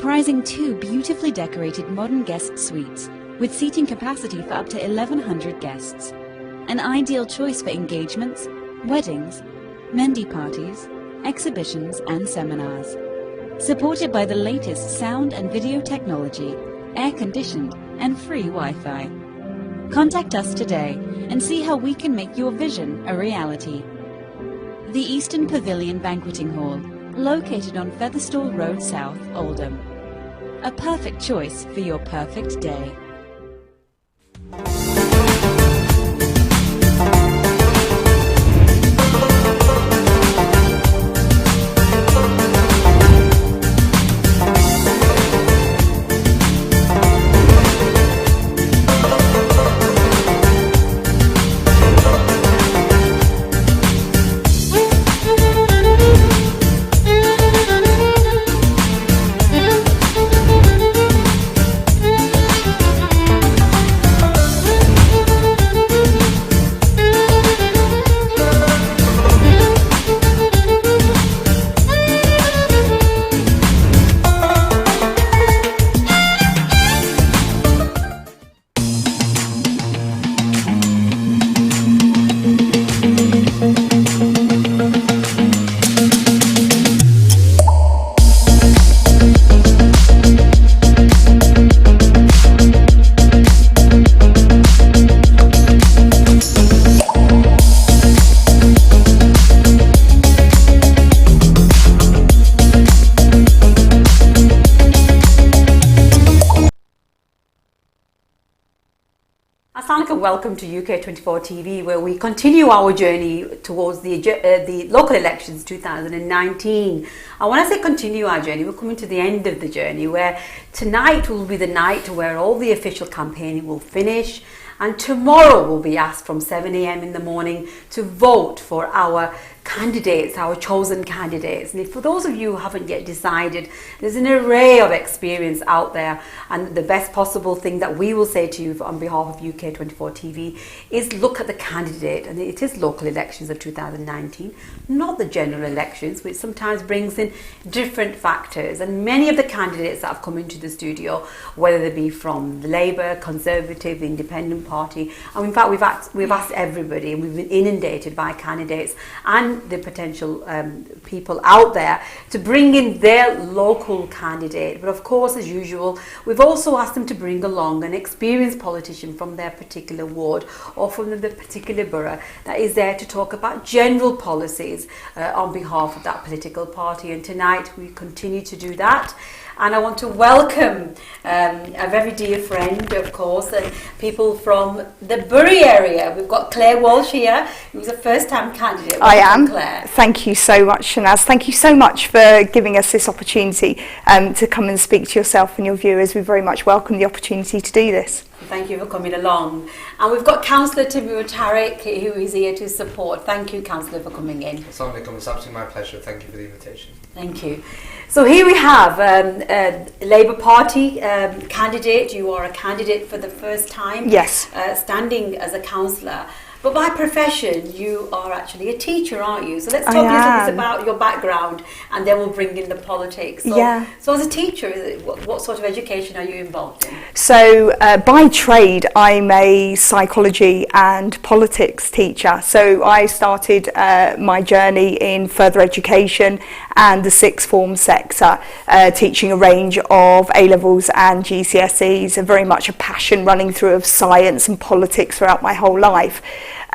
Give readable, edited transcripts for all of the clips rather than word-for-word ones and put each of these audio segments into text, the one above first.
comprising 2 beautifully decorated modern guest suites with seating capacity for up to 1,100 guests. An ideal choice for engagements, weddings, Mendi parties, exhibitions and seminars. Supported by the latest sound and video technology, air-conditioned and free Wi-Fi. Contact us today and see how we can make your vision a reality. The Eastern Pavilion Banqueting Hall, located on Featherstall Road South, Oldham. A perfect choice for your perfect day. Welcome to UK24 TV, where we continue our journey towards the local elections 2019. And when I say continue our journey, we're coming to the end of the journey, where tonight will be the night where all the official campaigning will finish, and tomorrow we'll be asked from 7 a.m. in the morning to vote for our candidates, our chosen candidates. And for those of you who haven't yet decided, there's an array of experience out there, and the best possible thing that we will say to you on behalf of UK24 TV is look at the candidate. And it is local elections of 2019, not the general elections, which sometimes brings in different factors. And many of the candidates that have come into the studio, whether they be from the Labour, Conservative, the Independent Party, and in fact we've asked everybody, and we've been inundated by candidates and the potential people out there to bring in their local candidate. But of course, as usual, we've also asked them to bring along an experienced politician from their particular ward or from the particular borough that is there to talk about general policies on behalf of that political party. And tonight we continue to do that. And I want to welcome a very dear friend, of course, and people from the Bury area. We've got Clare Walsh here, who's a first-time candidate. I am. Clare. Thank you so much, Shanaz. Thank you so much for giving us this opportunity to come and speak to yourself and your viewers. We very much welcome the opportunity to do this. Thank you for coming along. And we've got Councillor Tamoor Tariq, who is here to support. Thank you, Councillor, for coming in. Assalamu alaikum. It's absolutely my pleasure. Thank you for the invitation. Thank you. So here we have a Labour Party candidate. You are a candidate for the first time. Yes. Standing as a councillor. But by profession, you are actually a teacher, aren't you? So let's talk a little bit about your background, and then we'll bring in the politics. So, so as a teacher, what sort of education are you involved in? So by trade, I'm a psychology and politics teacher. So I started my journey in further education and the sixth form sector, teaching a range of A-levels and GCSEs, very much a passion running through of science and politics throughout my whole life.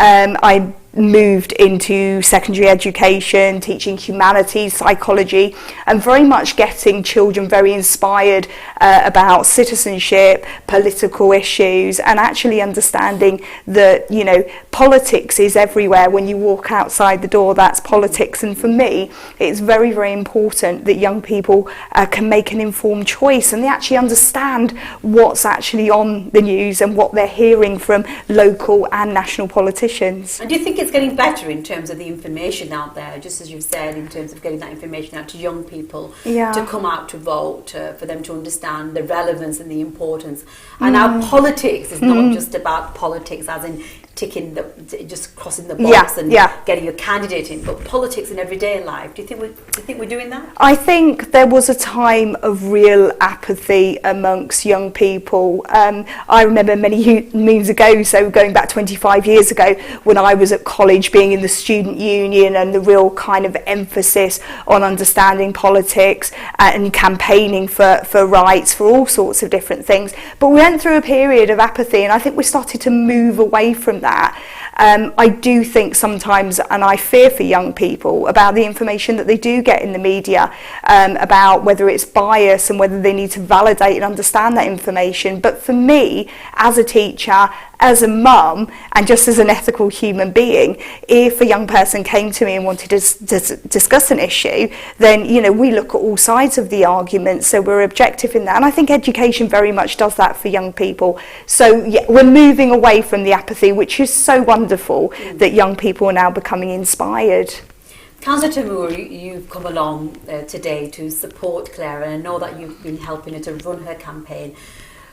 I moved into secondary education, teaching humanities, psychology, and very much getting children very inspired about citizenship, political issues, and actually understanding that, you know, politics is everywhere. When you walk outside the door, that's politics. And for me, it's very, very important that young people can make an informed choice, and they actually understand what's actually on the news and what they're hearing from local and national politicians. And do you think it's getting better in terms of the information out there, just as you've said, in terms of getting that information out to young people to come out to vote, for them to understand the relevance and the importance? And now politics is not just about politics as in just crossing the box and Yeah. getting your candidate in, but politics in everyday life. Do you think we're doing that? I think there was a time of real apathy amongst young people. I remember many moons ago, so going back 25 years ago, when I was at college, being in the student union and the real kind of emphasis on understanding politics and campaigning for rights, for all sorts of different things. But we went through a period of apathy, and I think we started to move away from that. I do think sometimes, and I fear for young people about the information that they do get in the media, about whether it's bias and whether they need to validate and understand that information. But for me, as a teacher, as a mum, and just as an ethical human being, if a young person came to me and wanted to discuss an issue, then, you know, we look at all sides of the argument, so we're objective in that. And I think education very much does that for young people. So yeah, we're moving away from the apathy, which is so wonderful that young people are now becoming inspired. Councillor Tamoor, you've come along today to support Clare, and I know that you've been helping her to run her campaign.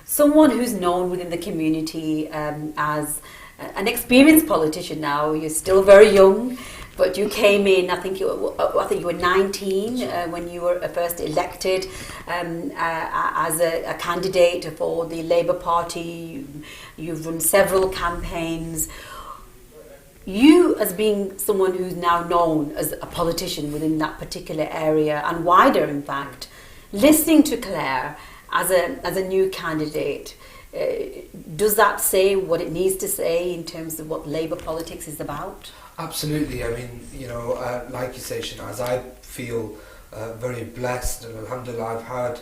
Someone who's known within the community as an experienced politician now. You're still very young, but you came in, I think you were 19 when you were first elected as a candidate for the Labour Party. You've run several campaigns. You, as being someone who's now known as a politician within that particular area, and wider in fact, listening to Clare as a new candidate, does that say what it needs to say in terms of what Labour politics is about? Absolutely. I mean, you know, like you say, Shanaz, I feel very blessed, and alhamdulillah, I've had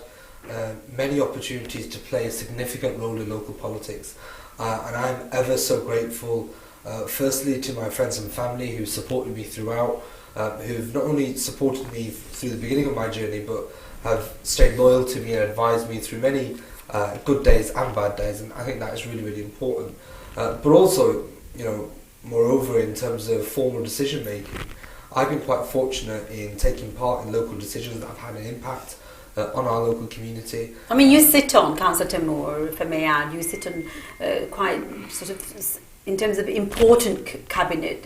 many opportunities to play a significant role in local politics, and I'm ever so grateful, firstly to my friends and family who supported me throughout, who've not only supported me through the beginning of my journey, but have stayed loyal to me and advised me through many good days and bad days, and I think that is really, really important. But also, you know, moreover, in terms of formal decision making, I've been quite fortunate in taking part in local decisions that have had an impact on our local community. I mean, you sit on, Councillor Tamoor, if I may add, you sit on quite sort of, in terms of important cabinet,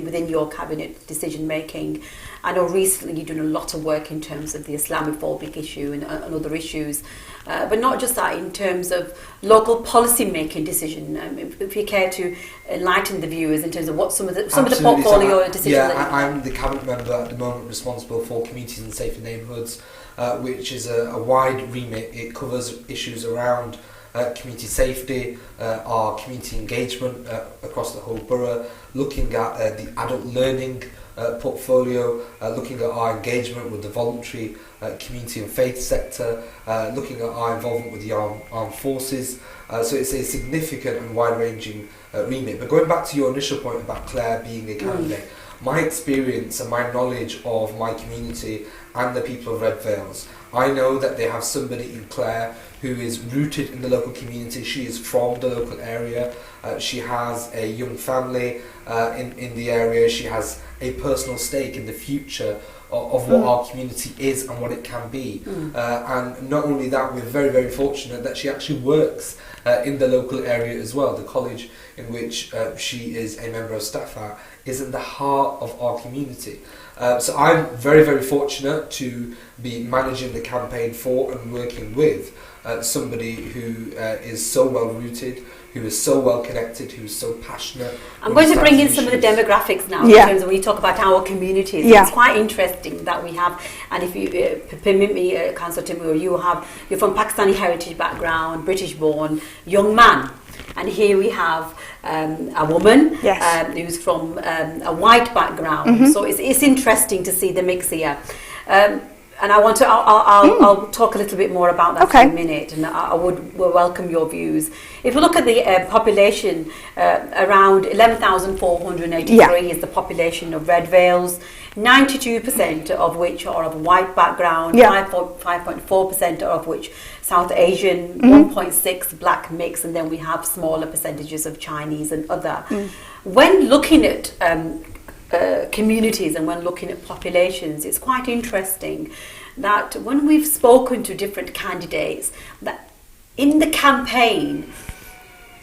within your cabinet decision making. I know recently you've done a lot of work in terms of the Islamophobic issue and other issues, but not just that, in terms of local policy making decision. If you care to enlighten the viewers in terms of what some of the portfolio decisions. Yeah, I'm the cabinet member at the moment responsible for communities and safer neighbourhoods, which is a wide remit. It covers issues around community safety, our community engagement across the whole borough, looking at the adult learning portfolio, looking at our engagement with the voluntary community and faith sector, looking at our involvement with the armed forces. So it's a significant and wide-ranging remit. But going back to your initial point about Clare being a candidate, my experience and my knowledge of my community and the people of Redvales, I know that they have somebody in Clare who is rooted in the local community. She is from the local area. She has a young family in the area. She has a personal stake in the future of what our community is and what it can be. And not only that, we're very, very fortunate that she actually works in the local area as well. The college in which she is a member of staff at is in the heart of our community. So I'm very, very fortunate to be managing the campaign for and working with somebody who is so well rooted, who is so well connected, who is so passionate. I'm going to bring in some of the demographics now in terms of when you talk about our communities. It's quite interesting that we have, and if you permit me, Councillor Tamoor, you're from Pakistani heritage background, British born, young man. And here we have a woman who's from a white background. So it's interesting to see the mix here. And I'll talk a little bit more about that in a minute, and I would welcome your views. If we look at the population, around 11,483 is the population of Redvales, 92% of which are of white background, 5.4% of which South Asian, 1.6 black mix, and then we have smaller percentages of Chinese and other. When looking at communities and when looking at populations, it's quite interesting that when we've spoken to different candidates, that in the campaign,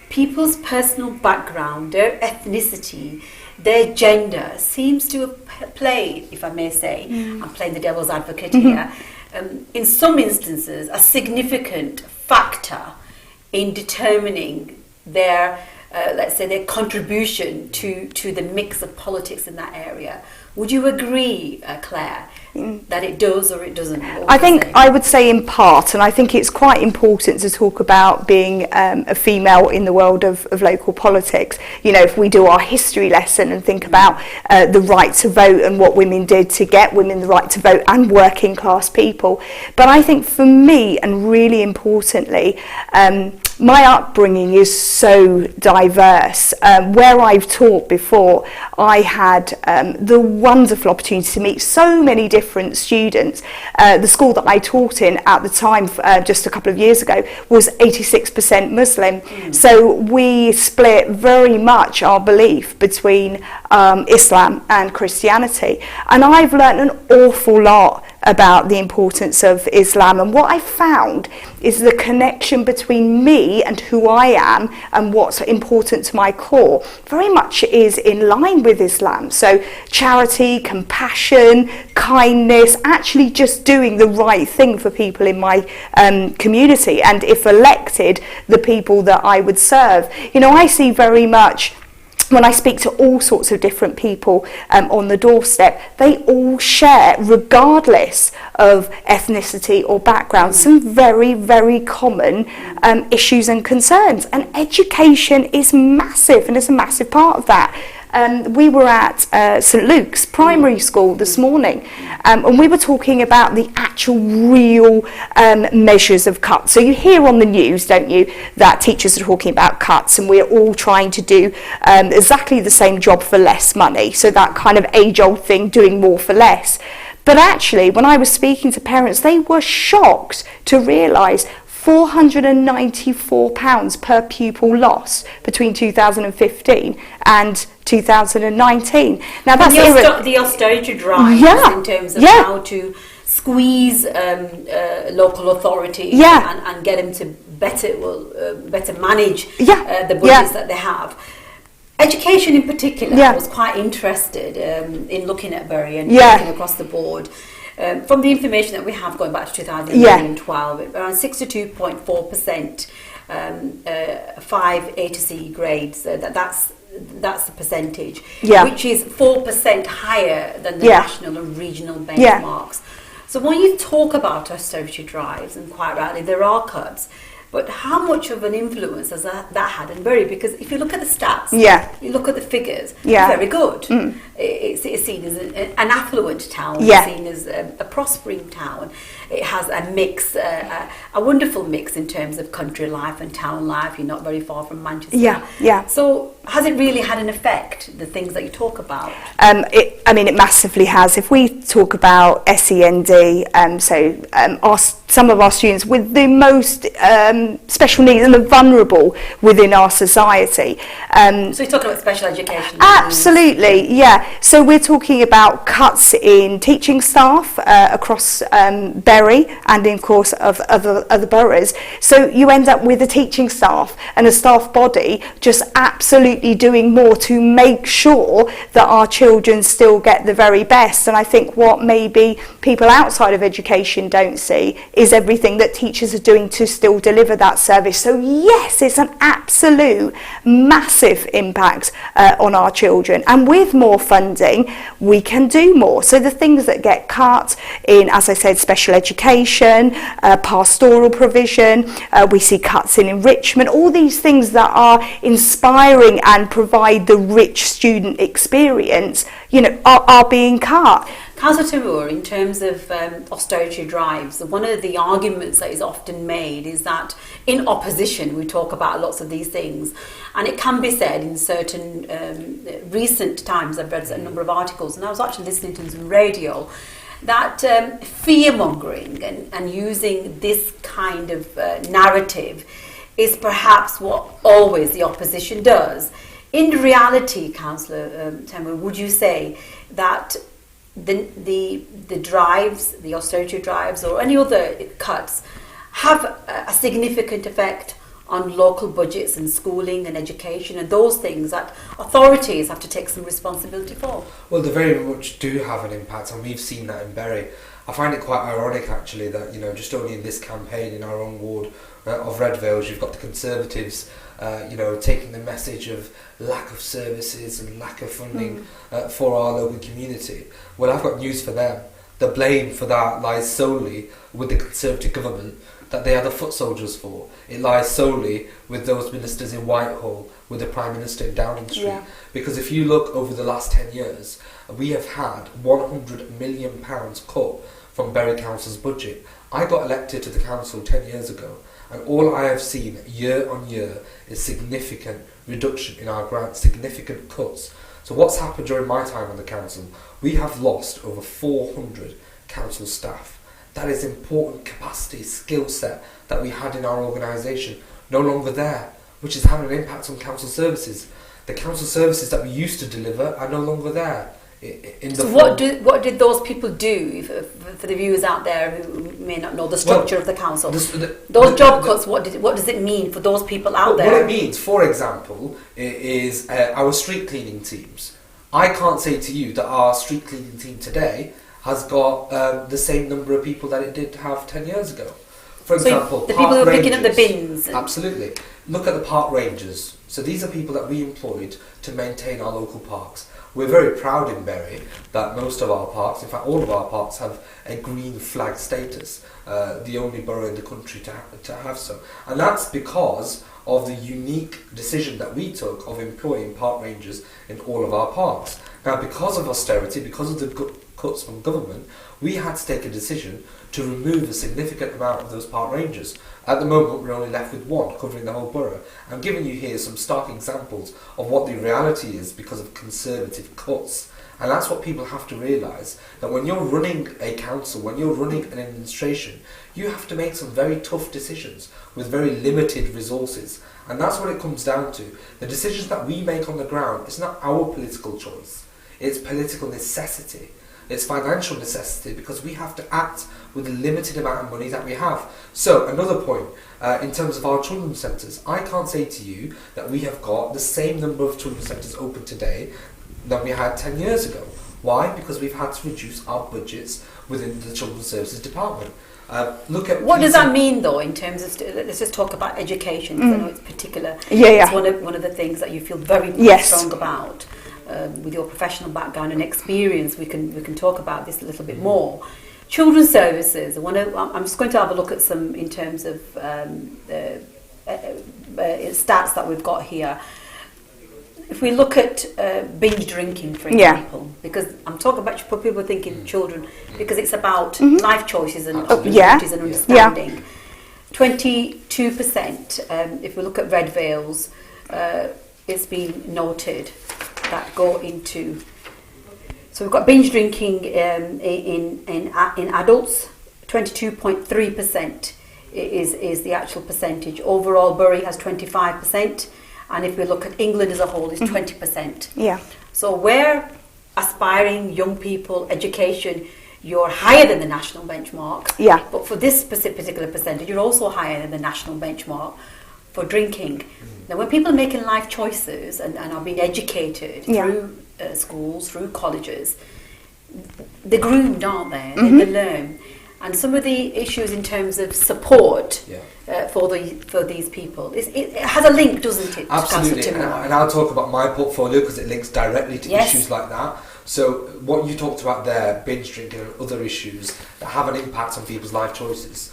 people's personal background, their ethnicity, their gender seems to have played, if I may say, I'm playing the devil's advocate here, in some instances, a significant factor in determining their, let's say, their contribution to the mix of politics in that area. Would you agree, Clare, that it does or it doesn't? I think I would say in part, and I think it's quite important to talk about being a female in the world of local politics. You know, if we do our history lesson and think about the right to vote and what women did to get women the right to vote and working class people. But I think for me, and really importantly, my upbringing is so diverse. Where I've taught before, I had the wonderful opportunity to meet so many different students. The school that I taught in at the time, just a couple of years ago, was 86% Muslim. So we split very much our belief between Islam and Christianity. And I've learnt an awful lot about the importance of Islam, and what I found is the connection between me and who I am and what's important to my core very much is in line with Islam. So charity, compassion, kindness, actually just doing the right thing for people in my community, and if elected, the people that I would serve. You know, I see very much, when I speak to all sorts of different people on the doorstep, they all share, regardless of ethnicity or background, some very, very common issues and concerns. And education is massive, and is a massive part of that. We were at St Luke's primary school this morning, and we were talking about the actual real measures of cuts. So you hear on the news, don't you, that teachers are talking about cuts, and we're all trying to do exactly the same job for less money. So that kind of age-old thing, doing more for less. But actually, when I was speaking to parents, they were shocked to realise £494 per pupil loss between 2015 and 2019. Now that's the austerity drive, in terms of how to squeeze local authorities and get them to better manage the budgets that they have. Education in particular was quite interested in looking at Bury and looking across the board. From the information that we have going back to 2012, around 62.4% 5 A to C grades. That's the percentage, which is 4% higher than the national and regional benchmarks. So when you talk about austerity drives, and quite rightly there are cuts, but how much of an influence has that had in Bury? Because if you look at the stats, you look at the figures, very good. It's seen as an affluent town, it's seen as a prospering town. It has a mix, a wonderful mix in terms of country life and town life. You're not very far from Manchester. So has it really had an effect, the things that you talk about? It massively has. If we talk about SEND, some of our students with the most special needs and the vulnerable within our society. So you're talking about special education? Absolutely, So we're talking about cuts in teaching staff across Bury and, of course, of other boroughs. So you end up with a teaching staff and a staff body just absolutely doing more to make sure that our children still get the very best. And I think what maybe people outside of education don't see is everything that teachers are doing to still deliver that service. So yes, it's an absolute massive impact on our children, and with more funding we can do more. So the things that get cut in, as I said, special education, pastoral provision, we see cuts in enrichment, all these things that are inspiring and provide the rich student experience, are being cut. Councillor Tamoor, in terms of austerity drives, one of the arguments that is often made is that in opposition we talk about lots of these things, and it can be said in certain recent times, I've read a number of articles, and I was actually listening to some radio, that fear-mongering and using this kind of narrative is perhaps what always the opposition does. In reality, Councillor Tamoor, would you say that the drives, the austerity drives or any other cuts have a significant effect on local budgets and schooling and education and those things that authorities have to take some responsibility for? Well, they very much do have an impact, and we've seen that in Bury. I find it quite ironic, actually, that, you know, just only in this campaign in our own ward of Redvales, you've got the Conservatives, you know, taking the message of lack of services and lack of funding for our local community. Well, I've got news for them. The blame for that lies solely with the Conservative government that they are the foot soldiers for. It lies solely with those ministers in Whitehall, with the Prime Minister in Downing Street. Yeah. Because if you look over the last 10 years, we have had £100 million cut from Bury Council's budget. I got elected to the council 10 years ago, and all I have seen year on year is significant reduction in our grants, significant cuts. So what's happened during my time on the council? We have lost over 400 council staff. That is important capacity, skill set that we had in our organisation, no longer there, which is having an impact on council services. The council services that we used to deliver are no longer there. So what did those people do, for the viewers out there who may not know the structure of the council? Those job cuts, what does it mean for those people out there? What it means, for example, is our street cleaning teams. I can't say to you that our street cleaning team today has got the same number of people that it did have 10 years ago. For example, the people who are picking up the bins. Absolutely. Look at the park rangers. So these are people that we employed to maintain our local parks. We're very proud in Bury that most of our parks, in fact all of our parks, have a green flag status, the only borough in the country to have so. And that's because of the unique decision that we took of employing park rangers in all of our parks. Now, because of austerity, because of the cuts from government, we had to take a decision to remove a significant amount of those park rangers. At the moment, we're only left with one, covering the whole borough. I'm giving you here some stark examples of what the reality is because of Conservative cuts. And that's what people have to realise, that when you're running a council, when you're running an administration, you have to make some very tough decisions with very limited resources. And that's what it comes down to. The decisions that we make on the ground, it's not our political choice. It's political necessity. It's financial necessity, because we have to act with the limited amount of money that we have. So, another point, in terms of our children's centres, I can't say to you that we have got the same number of children's centres open today that we had 10 years ago. Why? Because we've had to reduce our budgets within the Children's Services Department. Look at what does that mean, though, in terms of, let's just talk about education, because I know it's particular. Yeah. It's one of the things that you feel very strong about. With your professional background and experience, we can talk about this a little bit more. Children's services. I'm just going to have a look at some in terms of stats that we've got here. If we look at binge drinking, for example, because I'm talking about people thinking children, because it's about life choices and opportunities and understanding. Yeah. 22%. If we look at Redvales, it's been noted that go into. So we've got binge drinking in adults. 22.3% is the actual percentage. Overall, Bury has 25%, and if we look at England as a whole, it's 20%. Yeah. So we're aspiring young people, education. You're higher than the national benchmark. Yeah. But for this particular percentage, you're also higher than the national benchmark for drinking. Now, when people are making life choices and are being educated through schools, through colleges, they're groomed, aren't they? They learn. And some of the issues in terms of support for these people, it has a link, doesn't it? Absolutely. And I'll talk about my portfolio because it links directly to issues like that. So what you talked about there, binge drinking and other issues that have an impact on people's life choices,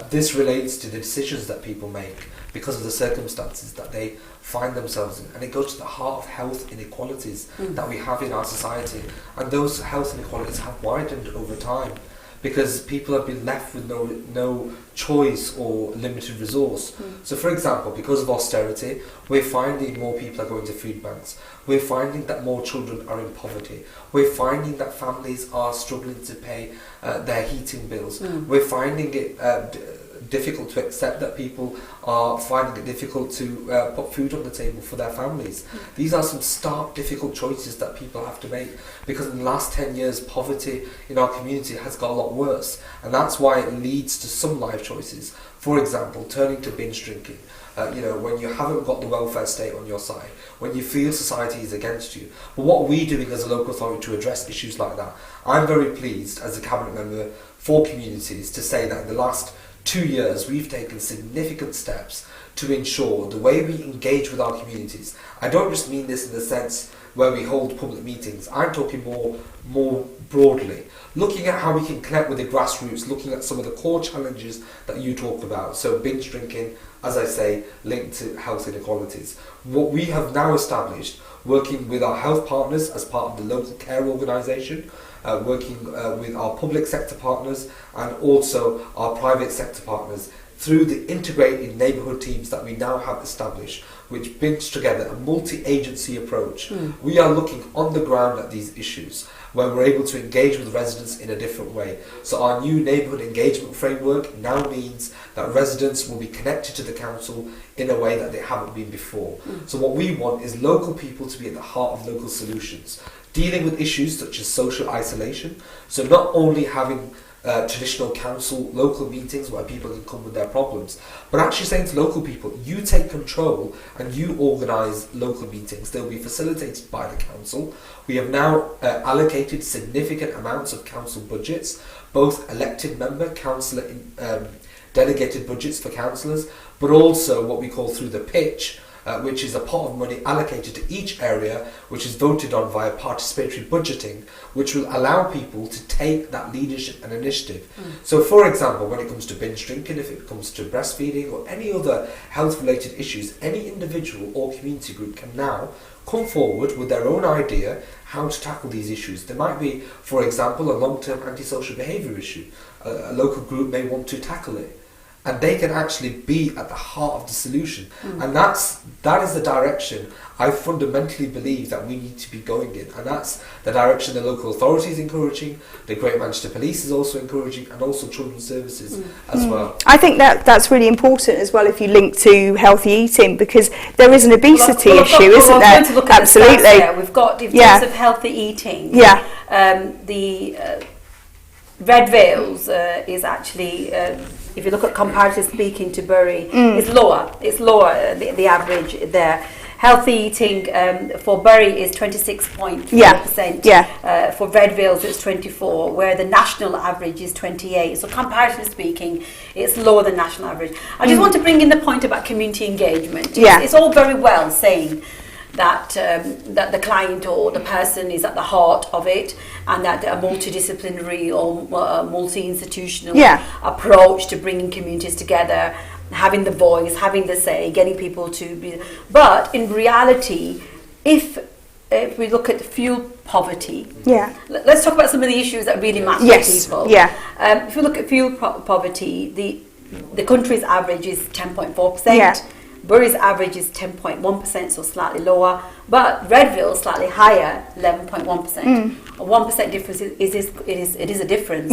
this relates to the decisions that people make because of the circumstances that they find themselves in. And it goes to the heart of health inequalities that we have in our society. And those health inequalities have widened over time because people have been left with no choice or limited resource. So for example, because of austerity, we're finding more people are going to food banks. We're finding that more children are in poverty. We're finding that families are struggling to pay their heating bills. We're finding it difficult to accept that people are finding it difficult to put food on the table for their families. These are some stark, difficult choices that people have to make because in the last 10 years, poverty in our community has got a lot worse. And that's why it leads to some life choices. For example, turning to binge drinking. when you haven't got the welfare state on your side, when you feel society is against you. But what are we doing as a local authority to address issues like that? I'm very pleased as a cabinet member for communities to say that in the last 2 years we've taken significant steps to ensure the way we engage with our communities. I don't just mean this in the sense where we hold public meetings. I'm talking more broadly, looking at how we can connect with the grassroots, looking at some of the core challenges that you talked about. So binge drinking, as I say, linked to health inequalities. What we have now established, working with our health partners as part of the local care organisation, working with our public sector partners and also our private sector partners, through the integrated neighbourhood teams that we now have established, which brings together a multi-agency approach. We are looking on the ground at these issues, where we're able to engage with residents in a different way. So our new neighbourhood engagement framework now means that residents will be connected to the council in a way that they haven't been before. So what we want is local people to be at the heart of local solutions, dealing with issues such as social isolation. So not only having traditional council local meetings where people can come with their problems, but actually saying to local people, you take control and you organise local meetings. They'll be facilitated by the council. We have now allocated significant amounts of council budgets, both elected member, councillor, delegated budgets for councillors, but also what we call through the pitch, which is a pot of money allocated to each area, which is voted on via participatory budgeting, which will allow people to take that leadership and initiative. So for example, when it comes to binge drinking, if it comes to breastfeeding or any other health related issues, any individual or community group can now come forward with their own idea how to tackle these issues. There might be, for example, a long-term antisocial behaviour issue. A local group may want to tackle it, and they can actually be at the heart of the solution. And that is the direction I fundamentally believe that we need to be going in, and that's the direction the local authority is encouraging, the Greater Manchester Police is also encouraging, and also Children's Services as well. I think that's really important as well if you link to healthy eating, because there is an obesity issue, isn't there? Going to look at Absolutely. The stats there. We've got, in terms of healthy eating, the Redvales is actually, if you look at comparatively speaking to Bury, it's lower. It's lower, the average there. Healthy eating for Bury is 26.4%. For Redvales it's 24%, where the national average is 28%. So comparatively speaking, it's lower than national average. I just want to bring in the point about community engagement. It's all very well saying that that the client or the person is at the heart of it, and that a multidisciplinary or multi-institutional approach to bringing communities together, having the voice, having the say, getting people to be. But in reality, if we look at fuel poverty, let's talk about some of the issues that really matter to people. If you look at fuel poverty, the country's average is 10.4%. Bury's average is 10.1%, so slightly lower, but Redvale slightly higher, 11.1%. A 1% difference is a difference.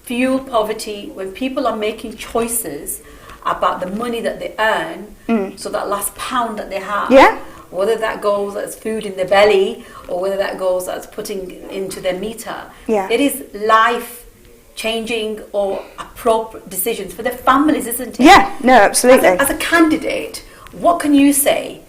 Fuel poverty, when people are making choices about the money that they earn, so that last pound that they have, whether that goes as food in their belly or whether that goes as putting into their meter, it is life changing or appropriate decisions for their families, isn't it? Absolutely. As a candidate, what can you say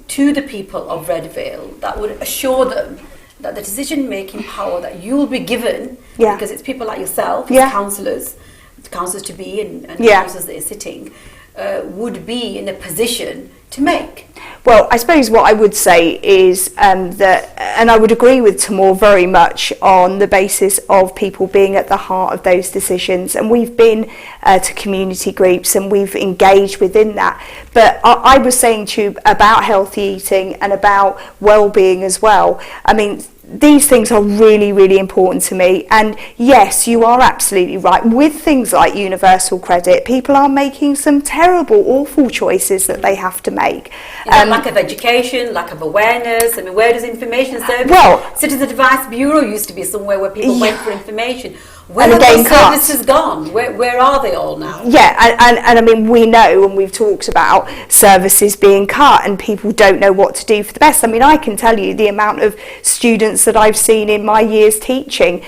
to the people of Redvale that would assure them that the decision-making power that you will be given, because it's people like yourself, councillors to be and councillors that are sitting, would be in a position to make? Well, I suppose what I would say is that, and I would agree with Tamoor very much on the basis of people being at the heart of those decisions, and we've been to community groups and we've engaged within that. But I was saying to you about healthy eating and about well-being as well. I mean, these things are really, really important to me. And yes, you are absolutely right. With things like universal credit, people are making some terrible, awful choices that they have to make. Lack of education, lack of awareness. I mean, where does information service? Well, Citizen Advice Bureau used to be somewhere where people went for information. Where have those services gone? Where are they all now? Yeah, and I mean, we know, and we've talked about services being cut and people don't know what to do for the best. I mean, I can tell you the amount of students that I've seen in my years teaching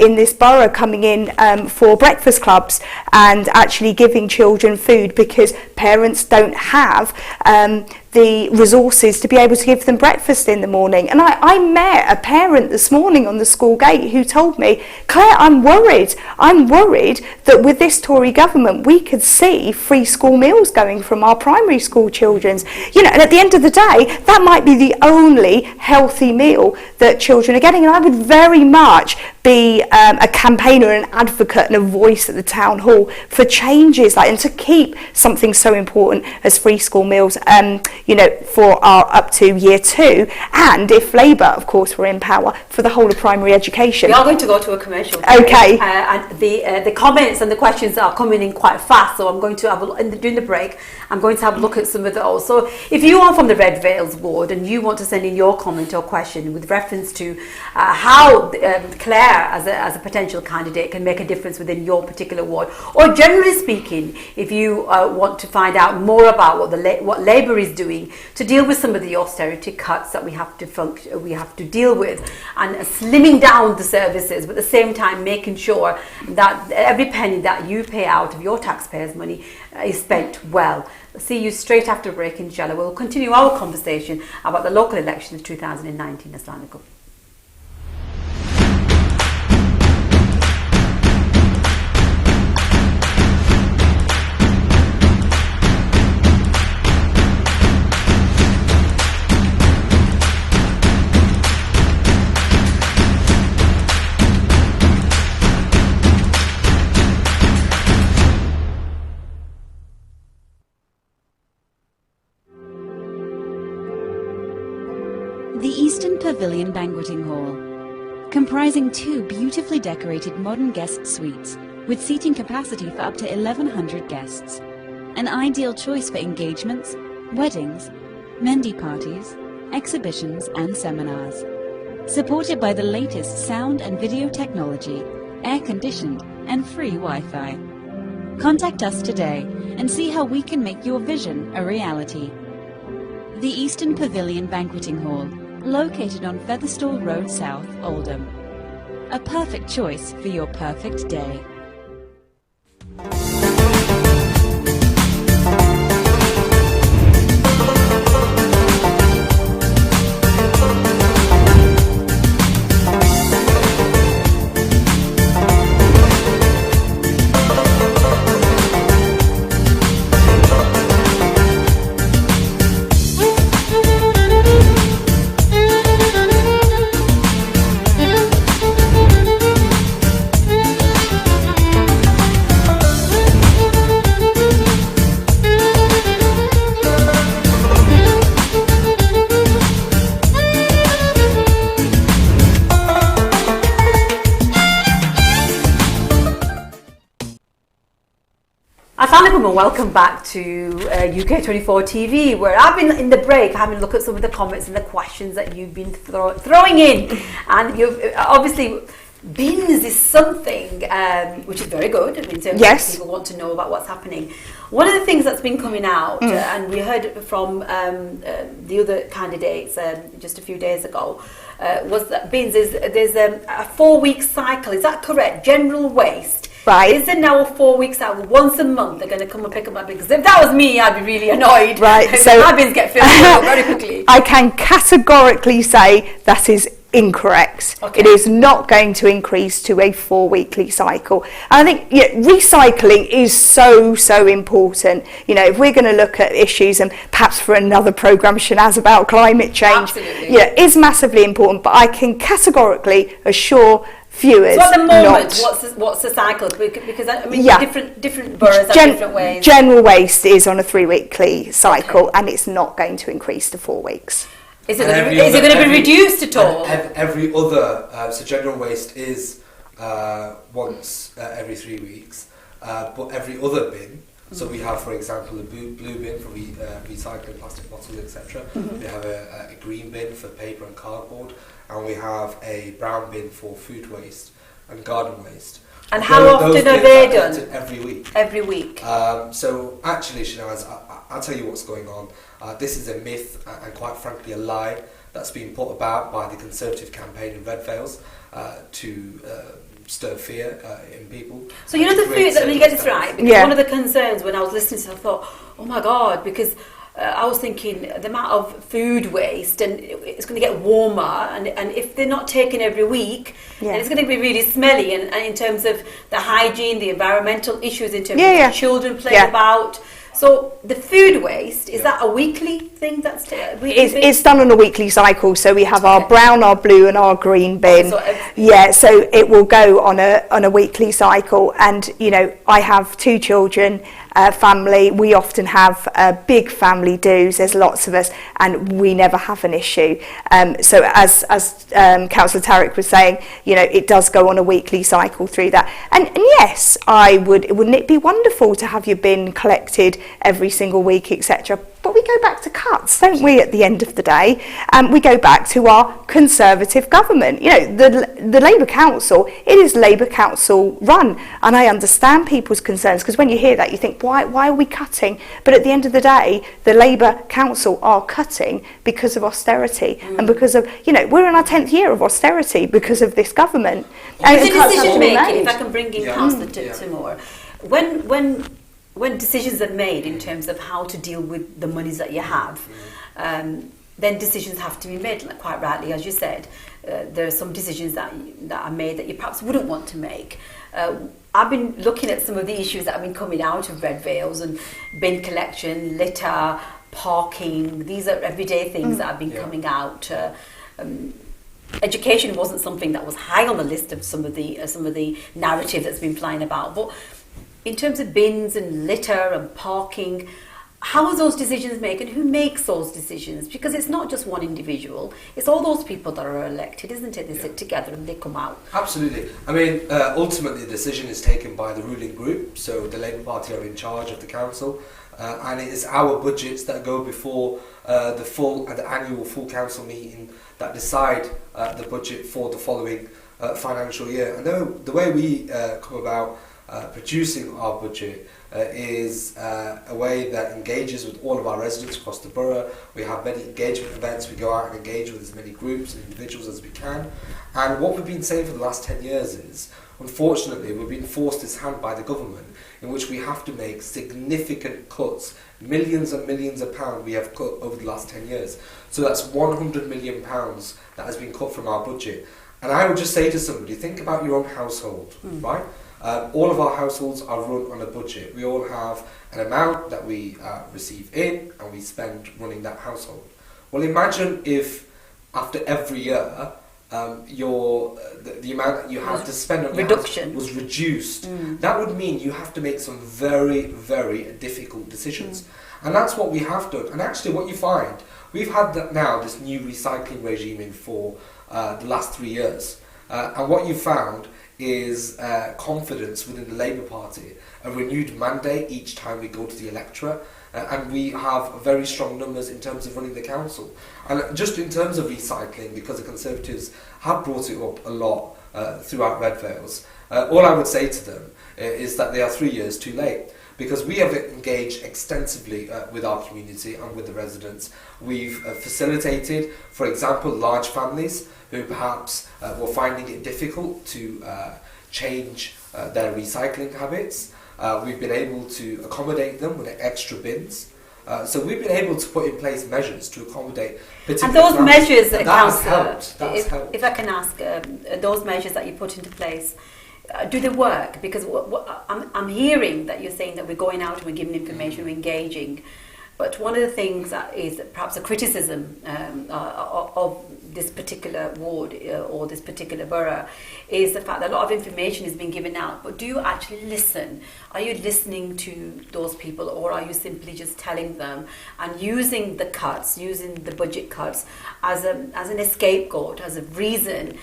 in this borough coming in for breakfast clubs and actually giving children food because parents don't have the resources to be able to give them breakfast in the morning. And I met a parent this morning on the school gate who told me, Claire, I'm worried that with this Tory government we could see free school meals going from our primary school children's. You know, and at the end of the day, that might be the only healthy meal that children are getting. And I would very much be a campaigner, an advocate and a voice at the town hall for changes and to keep something so important as free school meals for our up to year 2, and if Labour of course were in power, for the whole of primary education. We are going to go to a commercial okay, and the comments and the questions are coming in quite fast, so I'm going to have during the break I'm going to have a look at some of those. So if you are from the Redvales ward and you want to send in your comment or question with reference to how Clare as a potential candidate can make a difference within your particular ward, or generally speaking, if you want to find out more about what Labour is doing to deal with some of the austerity cuts that we have to deal with, and slimming down the services, but at the same time making sure that every penny that you pay out of your taxpayers' money is spent well. See you straight after a break, inshallah. We'll continue our conversation about the local elections 2019. Assalamu alaikum. The Eastern Pavilion Banqueting Hall, comprising 2 beautifully decorated modern guest suites with seating capacity for up to 1,100 guests. An ideal choice for engagements, weddings, Mendi parties, exhibitions and seminars. Supported by the latest sound and video technology, air-conditioned and free Wi-Fi. Contact us today and see how we can make your vision a reality. The Eastern Pavilion Banqueting Hall, located on Featherstall Road South, Oldham. A perfect choice for your perfect day. Assalamualaikum and welcome back to UK24 TV, where I've been in the break having a look at some of the comments and the questions that you've been throwing in, and you've obviously bins is something which is very good in terms of people want to know about what's happening. One of the things that's been coming out, and we heard from the other candidates just a few days ago, was that bins there's a 4-week cycle. Is that correct? General waste. Right. Is there now a 4-week cycle? Once a month they're going to come and pick up my bins? Because if that was me, I'd be really annoyed. Right. So my bins get filled up very quickly. I can categorically say that is incorrect. Okay. It is not going to increase to a 4-weekly cycle. And I think recycling is so important. You know, if we're going to look at issues, and perhaps for another programme, Shanaz, about climate change, is massively important. But I can categorically assure viewers. So at the moment, what's the cycle? Because I mean, different boroughs have different ways. General waste is on a 3-weekly cycle, and it's not going to increase to 4 weeks. Is it going to be reduced at all? Every other, so general waste is once every 3 weeks, but every other bin. So we have, for example, a blue bin for recycling plastic bottles, etc. We have a green bin for paper and cardboard, and we have a brown bin for food waste and garden waste. And how often are they done? Every week. Every week. So actually, Shanaz, I'll tell you what's going on. This is a myth and quite frankly a lie that's been put about by the Conservative campaign in Redvales to stir fear in people. So you know the food, let me get this right, because one of the concerns when I was listening to this, I thought, oh my God, because I was thinking the amount of food waste, and it's going to get warmer, and if they're not taken every week, then it's going to be really smelly, and in terms of the hygiene, the environmental issues, in terms of the children playing about. So the food waste, is that a weekly thing? It's done on a weekly cycle. So we have our brown, our blue and our green bin. So it will go on a weekly cycle. And, you know, I have 2 children, family. We often have big family dues. There's lots of us and we never have an issue. So as Councillor Tariq was saying, you know, it does go on a weekly cycle through that. And yes, wouldn't it be wonderful to have your bin collected every single week, etc. But we go back to cuts, don't we, at the end of the day? We go back to our Conservative government. You know, the Labour Council, it is Labour Council run. And I understand people's concerns, because when you hear that, you think, why are we cutting? But at the end of the day, the Labour Council are cutting because of austerity. And because of, you know, we're in our 10th year of austerity because of this government. And the decision making, if I can bring in Councillor Tamoor, when decisions are made in terms of how to deal with the monies that you have, then decisions have to be made, like quite rightly, as you said. There are some decisions that are made that you perhaps wouldn't want to make. I've been looking at some of the issues that have been coming out of Redvales, and bin collection, litter, parking. These are everyday things that have been coming out. Education wasn't something that was high on the list of some of the narrative that's been flying about, but in terms of bins and litter and parking, how are those decisions made, and who makes those decisions? Because it's not just one individual, it's all those people that are elected, isn't it? They sit together and they come out. Absolutely. I mean, ultimately the decision is taken by the ruling group, so the Labour Party are in charge of the council, and it is our budgets that go before the annual full council meeting that decide the budget for the following financial year. And the way we come about producing our budget is a way that engages with all of our residents across the borough. We have many engagement events. We go out and engage with as many groups and individuals as we can. And what we've been saying for the last 10 years is, unfortunately, we've been forced this hand by the government, in which we have to make significant cuts. Millions and millions of pounds we have cut over the last 10 years. So that's £100 million that has been cut from our budget. And I would just say to somebody, think about your own household, right? All of our households are run on a budget. We all have an amount that we receive in and we spend running that household. Well, imagine if after every year the amount that you have to spend on your house was reduced. That would mean you have to make some very, very difficult decisions. And that's what we have done. And actually what you find, we've had this new recycling regime in for the last 3 years. And what you found is confidence within the Labour Party, a renewed mandate each time we go to the electorate, and we have very strong numbers in terms of running the council. And just in terms of recycling, because the Conservatives have brought it up a lot throughout Redvales, all I would say to them is that they are 3 years too late. Because we have engaged extensively with our community and with the residents. We've facilitated, for example, large families who perhaps were finding it difficult to change their recycling habits. We've been able to accommodate them with extra bins. So we've been able to put in place measures to accommodate particular families. And those measures, Councillor, if I can ask, those measures that you put into place, do they work? Because I'm hearing that you're saying that we're going out and we're giving information, we're engaging. But one of the things that is perhaps a criticism of this particular ward or this particular borough is the fact that a lot of information is being given out. But do you actually listen? Are you listening to those people, or are you simply just telling them and using the cuts, using the budget cuts as an scapegoat, as a reason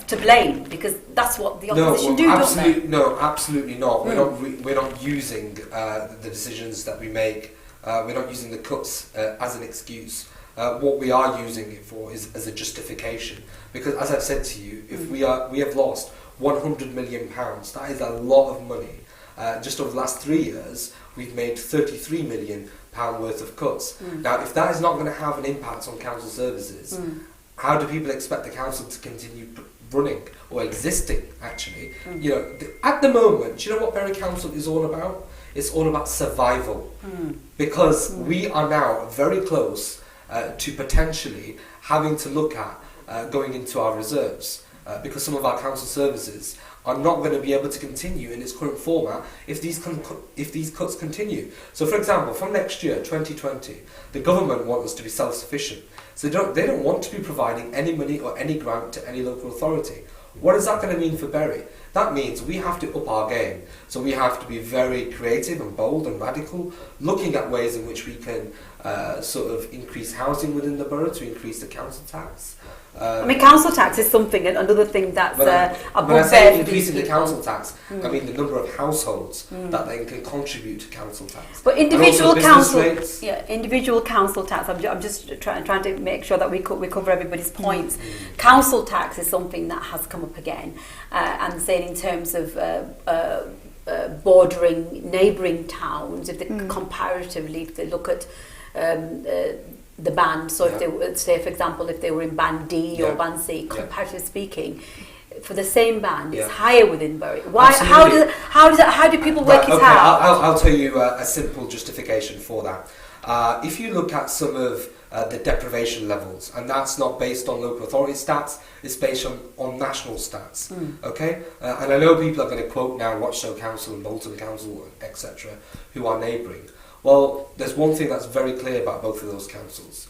to blame? Because that's what the opposition don't they? No, absolutely not. We're not using the decisions that we make. We're not using the cuts as an excuse. What we are using it for is as a justification. Because as I've said to you, if we have lost £100 million. That is a lot of money. Just over the last 3 years, we've made £33 million worth of cuts. Now, if that is not going to have an impact on council services, how do people expect the council to continue running or existing, actually? You know, at the moment, do you know what Bury Council is all about? It's all about survival. Because we are now very close to potentially having to look at going into our reserves. Because some of our council services are not going to be able to continue in its current format if these cuts continue. So, for example, from next year, 2020, the government want us to be self-sufficient. So they don't want to be providing any money or any grant to any local authority. What is that going to mean for Bury? That means we have to up our game. So we have to be very creative and bold and radical, looking at ways in which we can sort of increase housing within the borough to increase the council tax. I mean, council tax is something, another thing that's when I say increasing the council tax, I mean the number of households that they can contribute to council tax. But individual council, individual council tax. I'm just trying to make sure that we cover everybody's points. Council tax is something that has come up again, and saying in terms of bordering neighbouring towns, if they comparatively, if they look at the band, so if they were, say for example, if they were in band D or band C, comparatively speaking, for the same band, it's higher within Bury. Why? How do people work it out? I'll tell you a simple justification for that. If you look at some of the deprivation levels, and that's not based on local authority stats, it's based on national stats. Okay, and I know people are going to quote now Rochdale Council and Bolton Council, etc., who are neighbouring. Well, there's one thing that's very clear about both of those councils.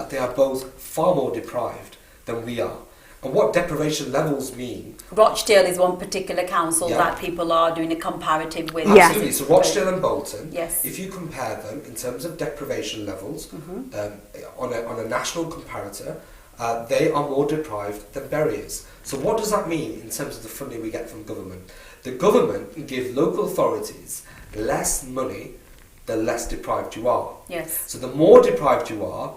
They are both far more deprived than we are. And what deprivation levels mean... Rochdale is one particular council that people are doing a comparative with. Absolutely. So Rochdale and Bolton, yes. If you compare them in terms of deprivation levels, on a national comparator, they are more deprived than Bury is. So what does that mean in terms of the funding we get from government? The government give local authorities less money the less deprived you are. Yes. So the more deprived you are,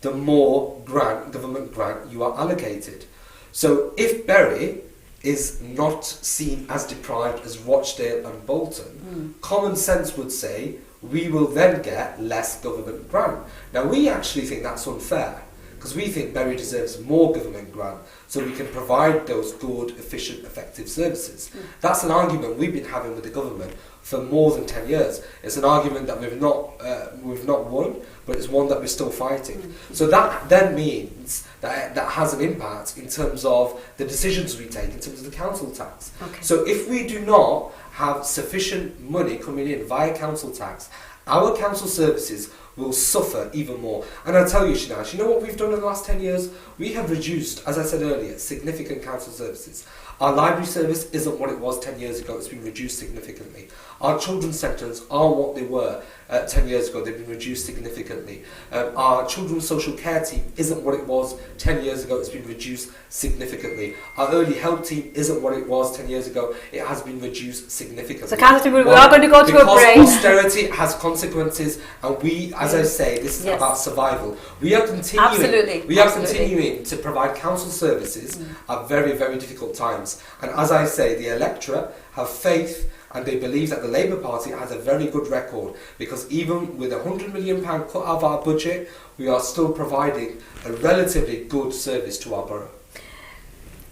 the more government grant you are allocated. So if Bury is not seen as deprived as Rochdale and Bolton, common sense would say we will then get less government grant. Now we actually think that's unfair, because we think Bury deserves more government grant so we can provide those good, efficient, effective services. That's an argument we've been having with the government for more than 10 years. It's an argument that we've not won, but it's one that we're still fighting. So that then means that has an impact in terms of the decisions we take in terms of the council tax. Okay. So if we do not have sufficient money coming in via council tax, our council services will suffer even more. And I'll tell you, Shanaz, you know what we've done in the last 10 years? We have reduced, as I said earlier, significant council services. Our library service isn't what it was 10 years ago, it's been reduced significantly. Our children's centres are what they were 10 years ago, they've been reduced significantly. Our children's social care team isn't what it was 10 years ago, it's been reduced significantly. Our early help team isn't what it was 10 years ago, it has been reduced significantly. So Councillor, we are going to go to a break. Because austerity has consequences, and we, as I say, this is about survival. We are continuing to provide council services at very, very difficult times. And as I say, the electorate have faith and they believe that the Labour Party has a very good record, because even with £100 million cut out of our budget, we are still providing a relatively good service to our borough.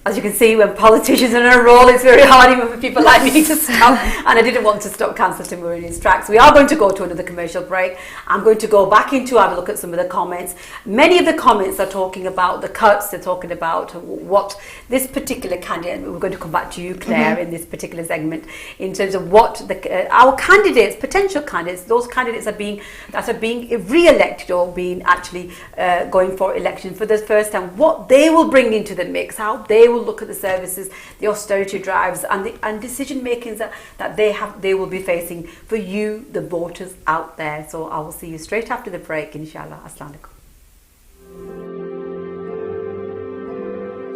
As you can see, when politicians are on a roll, it's very hard even for people like me to stop. And I didn't want to stop Councillor Tamoor in his tracks. We are going to go to another commercial break. I'm going to go back into have a look at some of the comments. Many of the comments are talking about the cuts. They're talking about what this particular candidate, and we're going to come back to you, Clare, in this particular segment, in terms of what our candidates, potential candidates, those candidates that are being re-elected or being actually going for election for the first time, what they will bring into the mix, how they will look at the services, the austerity drives, and decision makings that they will be facing for you, the voters out there. So I will see you straight after the break, inshallah. Assalamu alaikum.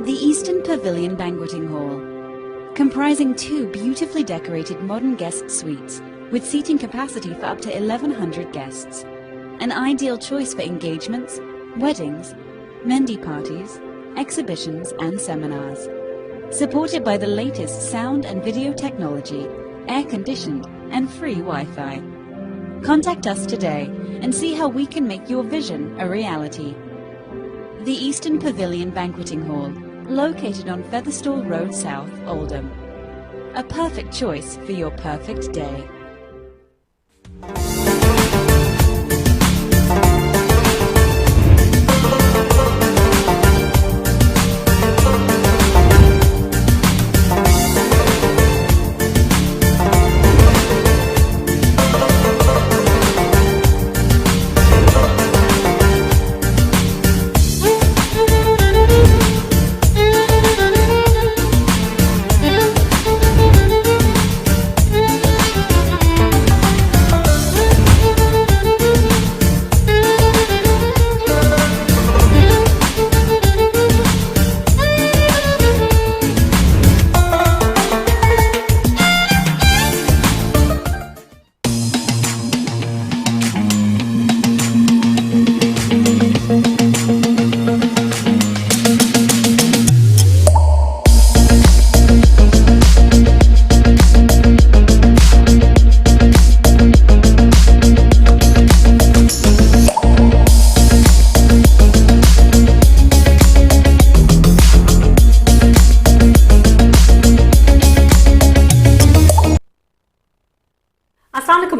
The Eastern Pavilion Banqueting Hall, comprising 2 beautifully decorated modern guest suites with seating capacity for up to 1,100 guests, an ideal choice for engagements, weddings, Mendi parties, exhibitions and seminars. supported by the latest sound and video technology, air-conditioned and free Wi-Fi. Contact us today and see how we can make your vision a reality. The Eastern Pavilion Banqueting Hall, located on Featherstall Road South, Oldham. A perfect choice for your perfect day.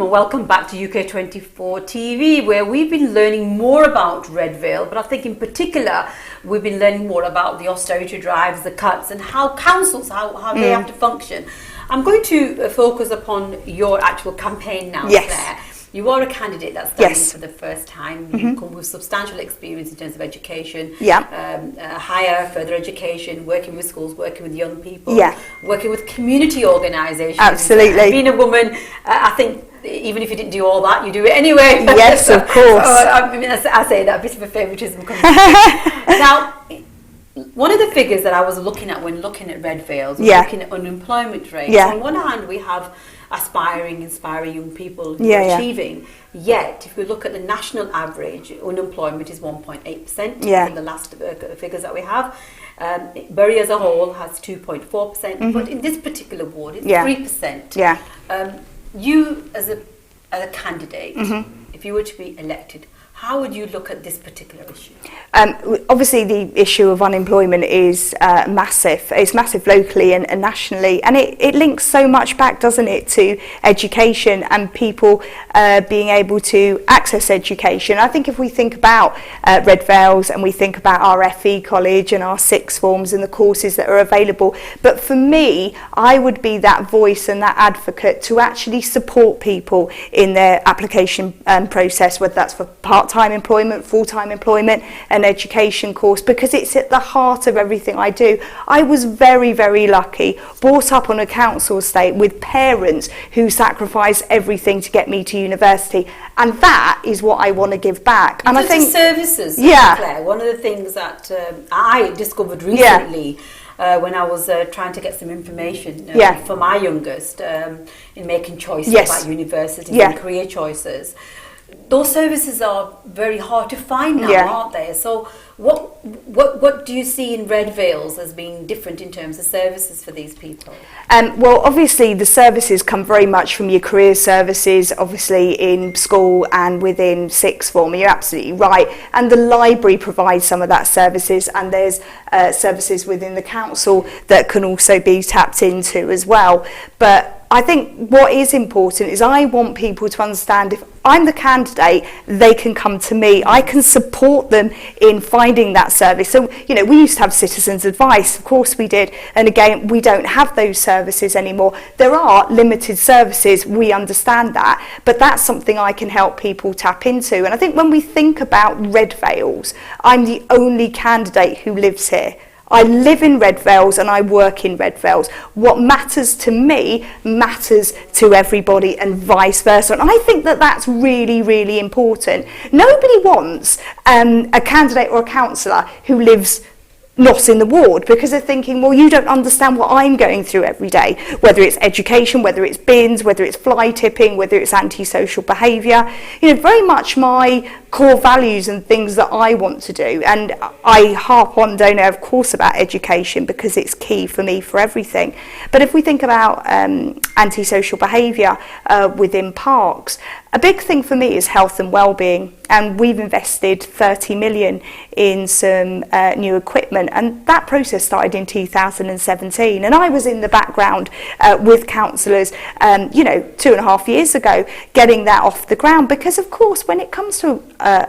Welcome back to UK24 TV, where we've been learning more about Redvale, but I think in particular we've been learning more about the austerity drives, the cuts, and how councils, how they have to function. I'm going to focus upon your actual campaign now, Clare. You are a candidate that's standing for the first time. You come with substantial experience in terms of education, higher, further education, working with schools, working with young people, working with community organisations. Absolutely. Being a woman, I think, even if you didn't do all that, you do it anyway. Yes, of course. I say that, a bit of a favouritism comes Now, one of the figures that I was looking at when looking at Redvales, looking at unemployment rates. On one hand, we have aspiring, inspiring young people who are achieving. Yet, if we look at the national average, unemployment is 1.8% in the last figures that we have. Bury as a whole has 2.4%, but in this particular ward, it's 3%. You, as a candidate, if you were to be elected, how would you look at this particular issue? Obviously, the issue of unemployment is massive. It's massive locally and nationally, and it links so much back, doesn't it, to education and people being able to access education. I think if we think about Redvales and we think about our FE college and our sixth forms and the courses that are available, but for me, I would be that voice and that advocate to actually support people in their application process, whether that's for part-time employment, full-time employment, an education course, because it's at the heart of everything I do. I was very, very lucky, brought up on a council estate with parents who sacrificed everything to get me to university, and that is what I want to give back. And I think services, Claire, one of the things that I discovered recently when I was trying to get some information for my youngest in making choices about universities and career choices. Those services are very hard to find now, aren't they? So what do you see in Redvales as being different in terms of services for these people? Well, obviously the services come very much from your career services, obviously in school and within sixth form. You're absolutely right. And the library provides some of that services, and there's services within the council that can also be tapped into as well. But I think what is important is I want people to understand if I'm the candidate, they can come to me. I can support them in finding that service. So, you know, we used to have citizens' advice, of course we did. And again, we don't have those services anymore. There are limited services, we understand that. But that's something I can help people tap into. And I think when we think about Redvales, I'm the only candidate who lives here. I live in Redvales and I work in Redvales. What matters to me matters to everybody and vice versa. And I think that that's really, really important. Nobody wants a candidate or a councillor who lives not in the ward, because they're thinking, well, you don't understand what I'm going through every day, whether it's education, whether it's bins, whether it's fly tipping, whether it's antisocial behaviour. You know, very much my core values and things that I want to do. And I harp on, don't I, of course, about education because it's key for me for everything. But if we think about antisocial behaviour within parks, a big thing for me is health and well-being, and we've invested 30 million in some new equipment, and that process started in 2017, and I was in the background with councillors 2.5 years ago getting that off the ground, because of course when it comes to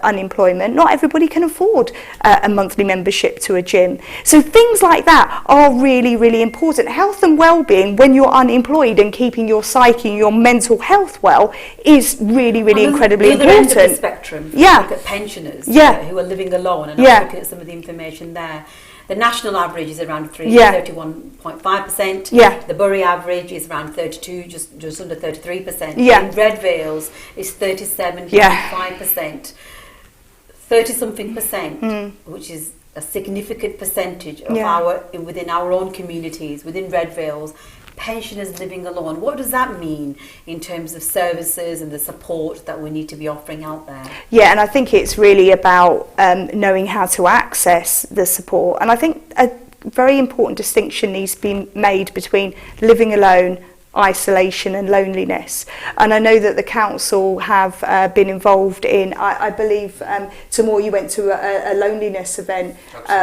unemployment, not everybody can afford a monthly membership to a gym. So things like that are really, really important. Health and well-being when you're unemployed and keeping your psyche and your mental health well is really, really incredibly important. The other end of the spectrum, look at pensioners who are living alone, and I'm looking at some of the information there. The national average is around 31.5%. The Bury average is around 32, just under 33%. In Redvales, it's 37.5%. 30-something percent, which is a significant percentage of within our own communities, within Redvales, pensioners living alone. What does that mean in terms of services and the support that we need to be offering out there? Yeah, and I think it's really about knowing how to access the support. And I think a very important distinction needs to be made between living alone, isolation and loneliness. And I know that the council have been involved in, I believe, Tamoor, you went to a loneliness event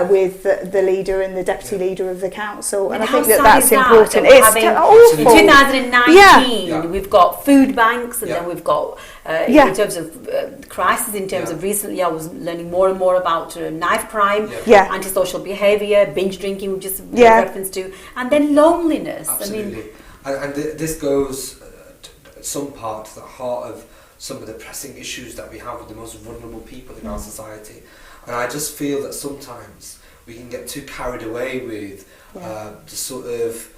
with the leader and the deputy leader of the council, and I think that's important. It's awful. In 2019, we've got food banks, and then we've got, in terms of crisis, in terms of recently I was learning more and more about knife crime, antisocial behaviour, binge drinking, we just reference to, and then loneliness. Absolutely. I mean, and this goes some part to the heart of some of the pressing issues that we have with the most vulnerable people in our society. And I just feel that sometimes we can get too carried away with the sort of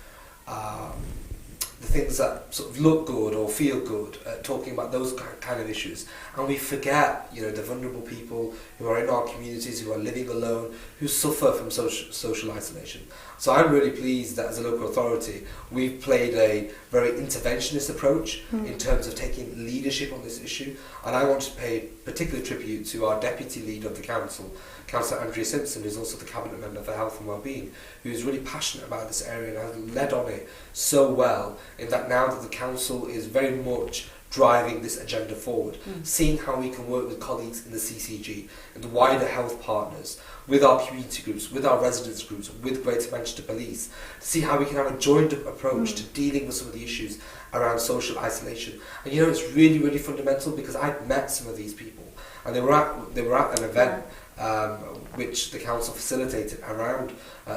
the things that sort of look good or feel good, talking about those kind of issues, and we forget, the vulnerable people who are in our communities, who are living alone, who suffer from social isolation. So I'm really pleased that as a local authority, we've played a very interventionist approach in terms of taking leadership on this issue, and I want to pay particular tribute to our deputy leader of the council, Councillor Andrea Simpson, who's also the cabinet member for health and wellbeing, who's really passionate about this area and has led on it so well, in that now that the council is very much driving this agenda forward, seeing how we can work with colleagues in the CCG and the wider health partners, with our community groups, with our residents groups, with Greater Manchester Police, to see how we can have a joint approach to dealing with some of the issues around social isolation. And it's really, really fundamental, because I've met some of these people, and they were at an event which the council facilitated around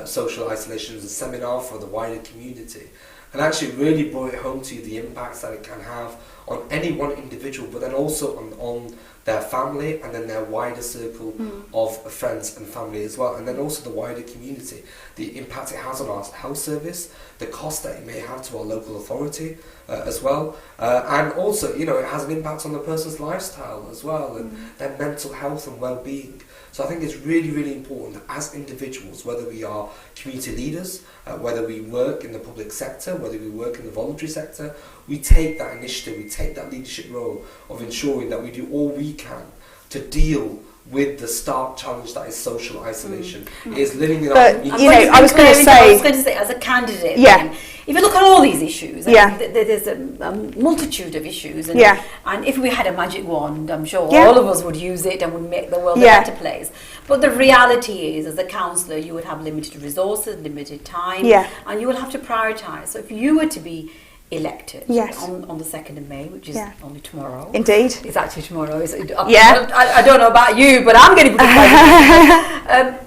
social isolation. As a seminar for the wider community, and actually really brought it home to you the impacts that it can have on any one individual, but then also on their family, and then their wider circle of friends and family as well, and then also the wider community, the impact it has on our health service, the cost that it may have to our local authority as well, and also it has an impact on the person's lifestyle as well, and their mental health and well-being. So I think it's really, really important that as individuals, whether we are community leaders, whether we work in the public sector, whether we work in the voluntary sector, we take that initiative, we take that leadership role of ensuring that we do all we can to deal with the stark challenge that is social isolation. It is living in our community. I was going to say, as a candidate, if you look at all these issues, there's a multitude of issues, and if we had a magic wand, I'm sure all of us would use it and would make the world a better place. But the reality is, as a councillor, you would have limited resources, limited time, and you will have to prioritise. So if you were to be elected on the 2nd of May, which is only tomorrow. Indeed. It's actually tomorrow. I don't know about you, but I'm getting pretty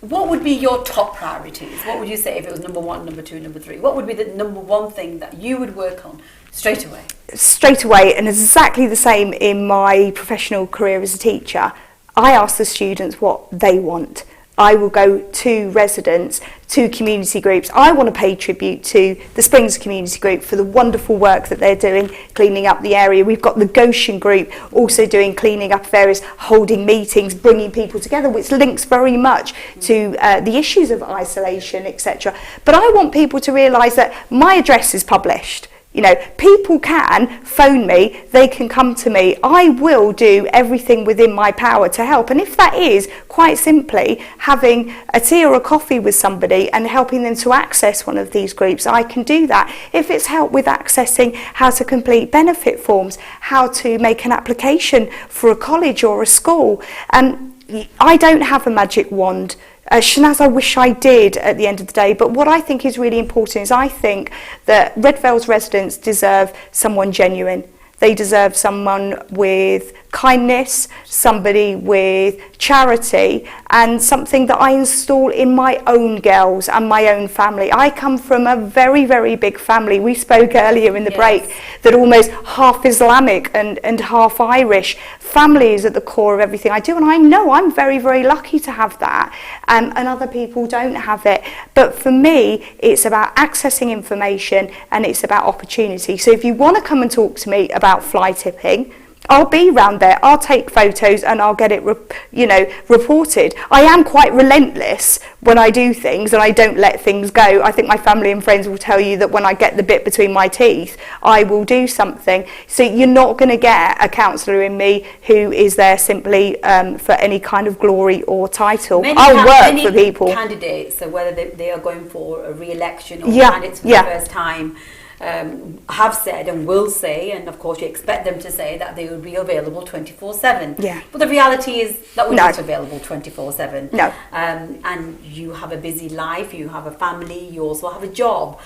what would be your top priorities? What would you say if it was number 1, number 2, number 3? What would be the number 1 thing that you would work on straight away? Straight away, and it's exactly the same in my professional career as a teacher. I ask the students what they want. I will go to residents, to community groups. I want to pay tribute to the Springs Community Group for the wonderful work that they're doing, cleaning up the area. We've got the Goshen Group also doing cleaning up of areas, holding meetings, bringing people together, which links very much to the issues of isolation, etc. But I want people to realise that my address is published. You know, people can phone me, they can come to me. I will do everything within my power to help. And if that is quite simply having a tea or a coffee with somebody and helping them to access one of these groups, I can do that. If it's help with accessing how to complete benefit forms, how to make an application for a college or a school, I don't have a magic wand. Shanaz, I wish I did at the end of the day, but what I think is really important is I think that Redvales residents deserve someone genuine. They deserve someone with kindness, somebody with charity, and something that I install in my own girls and my own family. I come from a very, very big family. We spoke earlier in the break that almost half Islamic and half Irish. Family is at the core of everything I do, and I know I'm very, very lucky to have that, and other people don't have it. But for me, it's about accessing information and it's about opportunity. So if you want to come and talk to me about fly tipping, I'll be round there, I'll take photos and I'll get it reported. I am quite relentless when I do things and I don't let things go. I think my family and friends will tell you that when I get the bit between my teeth, I will do something. So you're not going to get a councillor in me who is there simply for any kind of glory or title. I'll work for people. Candidates, so whether they are going for a re-election or candidates for the first time, have said and will say, and of course you expect them to say, that they will be available 24/7. Yeah. But the reality is that we're not available 24/7. No. And you have a busy life, you have a family, you also have a job.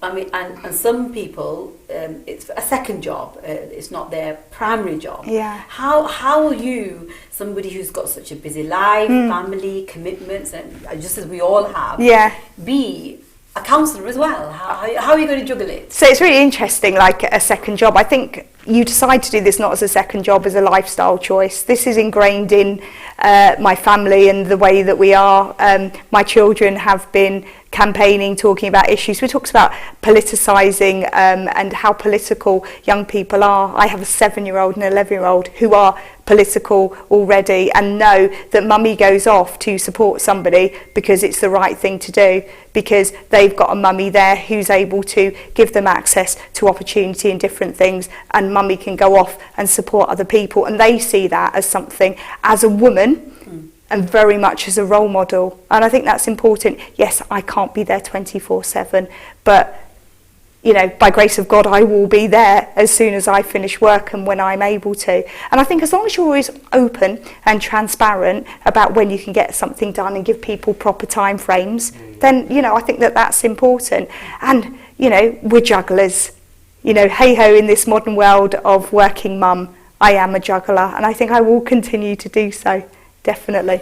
I mean, and some people, it's a second job. It's not their primary job. Yeah. How will you, somebody who's got such a busy life, family, commitments, and just as we all have, be a councillor as well? How are you going to juggle it? So it's really interesting, like a second job. I think you decide to do this not as a second job, as a lifestyle choice. This is ingrained in my family and the way that we are. My children have been campaigning, talking about issues. We talked about politicising and how political young people are. I have a 7-year-old and an 11-year-old who are political already and know that mummy goes off to support somebody because it's the right thing to do, because they've got a mummy there who's able to give them access to opportunity and different things, and mummy can go off and support other people, and they see that as something, as a woman, and very much as a role model. And I think that's important. Yes, I can't be there 24/7, but you know, by grace of God, I will be there as soon as I finish work and when I'm able to. And I think as long as you're always open and transparent about when you can get something done and give people proper time frames, then, you know, I think that that's important. And, you know, we're jugglers. You know, hey-ho, in this modern world of working mum, I am a juggler, and I think I will continue to do so, definitely.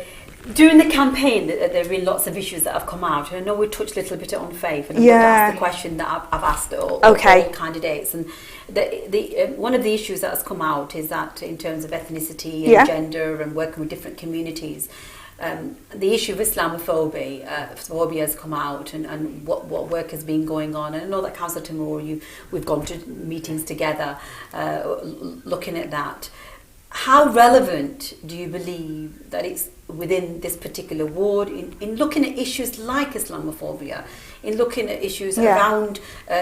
During the campaign, there have been lots of issues that have come out. I know we touched a little bit on faith, and I'm going to ask the question that I've asked all candidates. And one of the issues that has come out is that in terms of ethnicity and gender and working with different communities, the issue of Islamophobia has come out, and what work has been going on. And I know that Councillor Tamoor, we've gone to meetings together looking at that. How relevant do you believe that it's within this particular ward in looking at issues like Islamophobia, in looking at issues around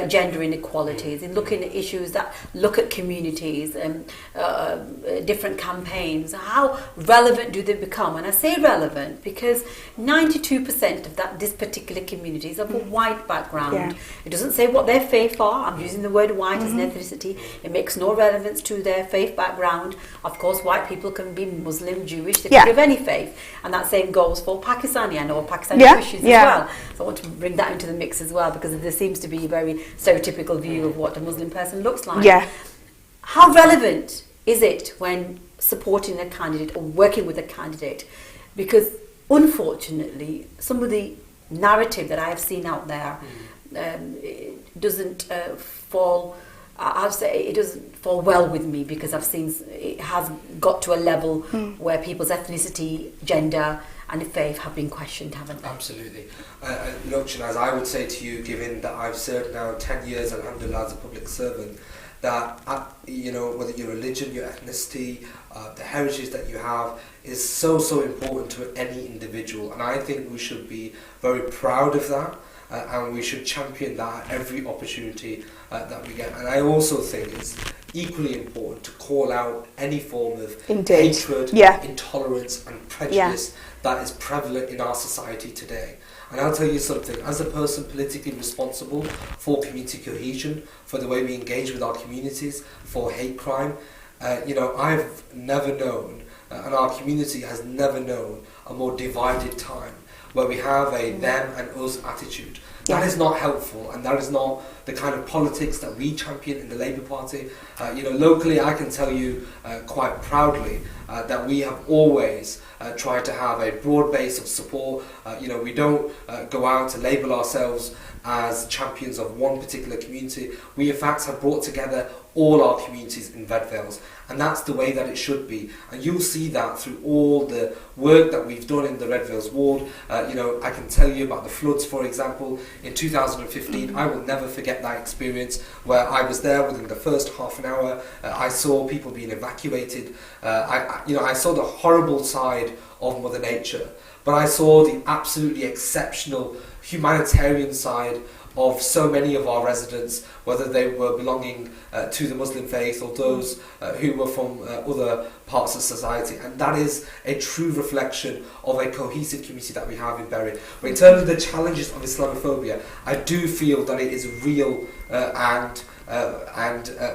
gender inequalities, in looking at issues that look at communities and different campaigns? How relevant do they become? And I say relevant because 92% of this particular community is of a white background. It doesn't say what their faith are. I'm using the word white as an ethnicity. It makes no relevance to their faith background. Of course, white people can be Muslim, Jewish, they can be of any faith. And that same goes for Pakistani. I know Pakistani Christians as well. So I want to bring that into the mix as well, because there seems to be a very stereotypical view of what a Muslim person looks like. How relevant is it when supporting a candidate or working with a candidate? Because unfortunately, some of the narrative that I have seen out there doesn't fall... I'll say it doesn't fall well with me, because I've seen it has got to a level where people's ethnicity, gender and faith have been questioned, haven't they? Absolutely. Look, Shanaz, I would say to you, given that I've served now 10 years, alhamdulillah, as a public servant, that, you know, whether your religion, your ethnicity, the heritage that you have is so important to any individual. And I think we should be very proud of that. and we should champion that at every opportunity that we get. And I also think it's equally important to call out any form of hatred, intolerance and prejudice that is prevalent in our society today. And I'll tell you something, as a person politically responsible for community cohesion, for the way we engage with our communities, for hate crime, I've never known, and our community has never known, a more divided time where we have a them and us attitude. That is not helpful, and that is not the kind of politics that we champion in the Labour Party. Locally, I can tell you quite proudly that we have always tried to have a broad base of support. We don't go out to label ourselves as champions of one particular community. We, in fact, have brought together all our communities in Redvales, and that's the way that it should be. And you'll see that through all the work that we've done in the Redvales ward. I can tell you about the floods, for example. In 2015, I will never forget that experience where I was there within the first half an hour. I saw people being evacuated. I saw the horrible side of Mother Nature, but I saw the absolutely exceptional humanitarian side of so many of our residents, whether they were belonging to the Muslim faith or those who were from other parts of society. And that is a true reflection of a cohesive community that we have in Bury. But in terms of the challenges of Islamophobia, I do feel that it is real and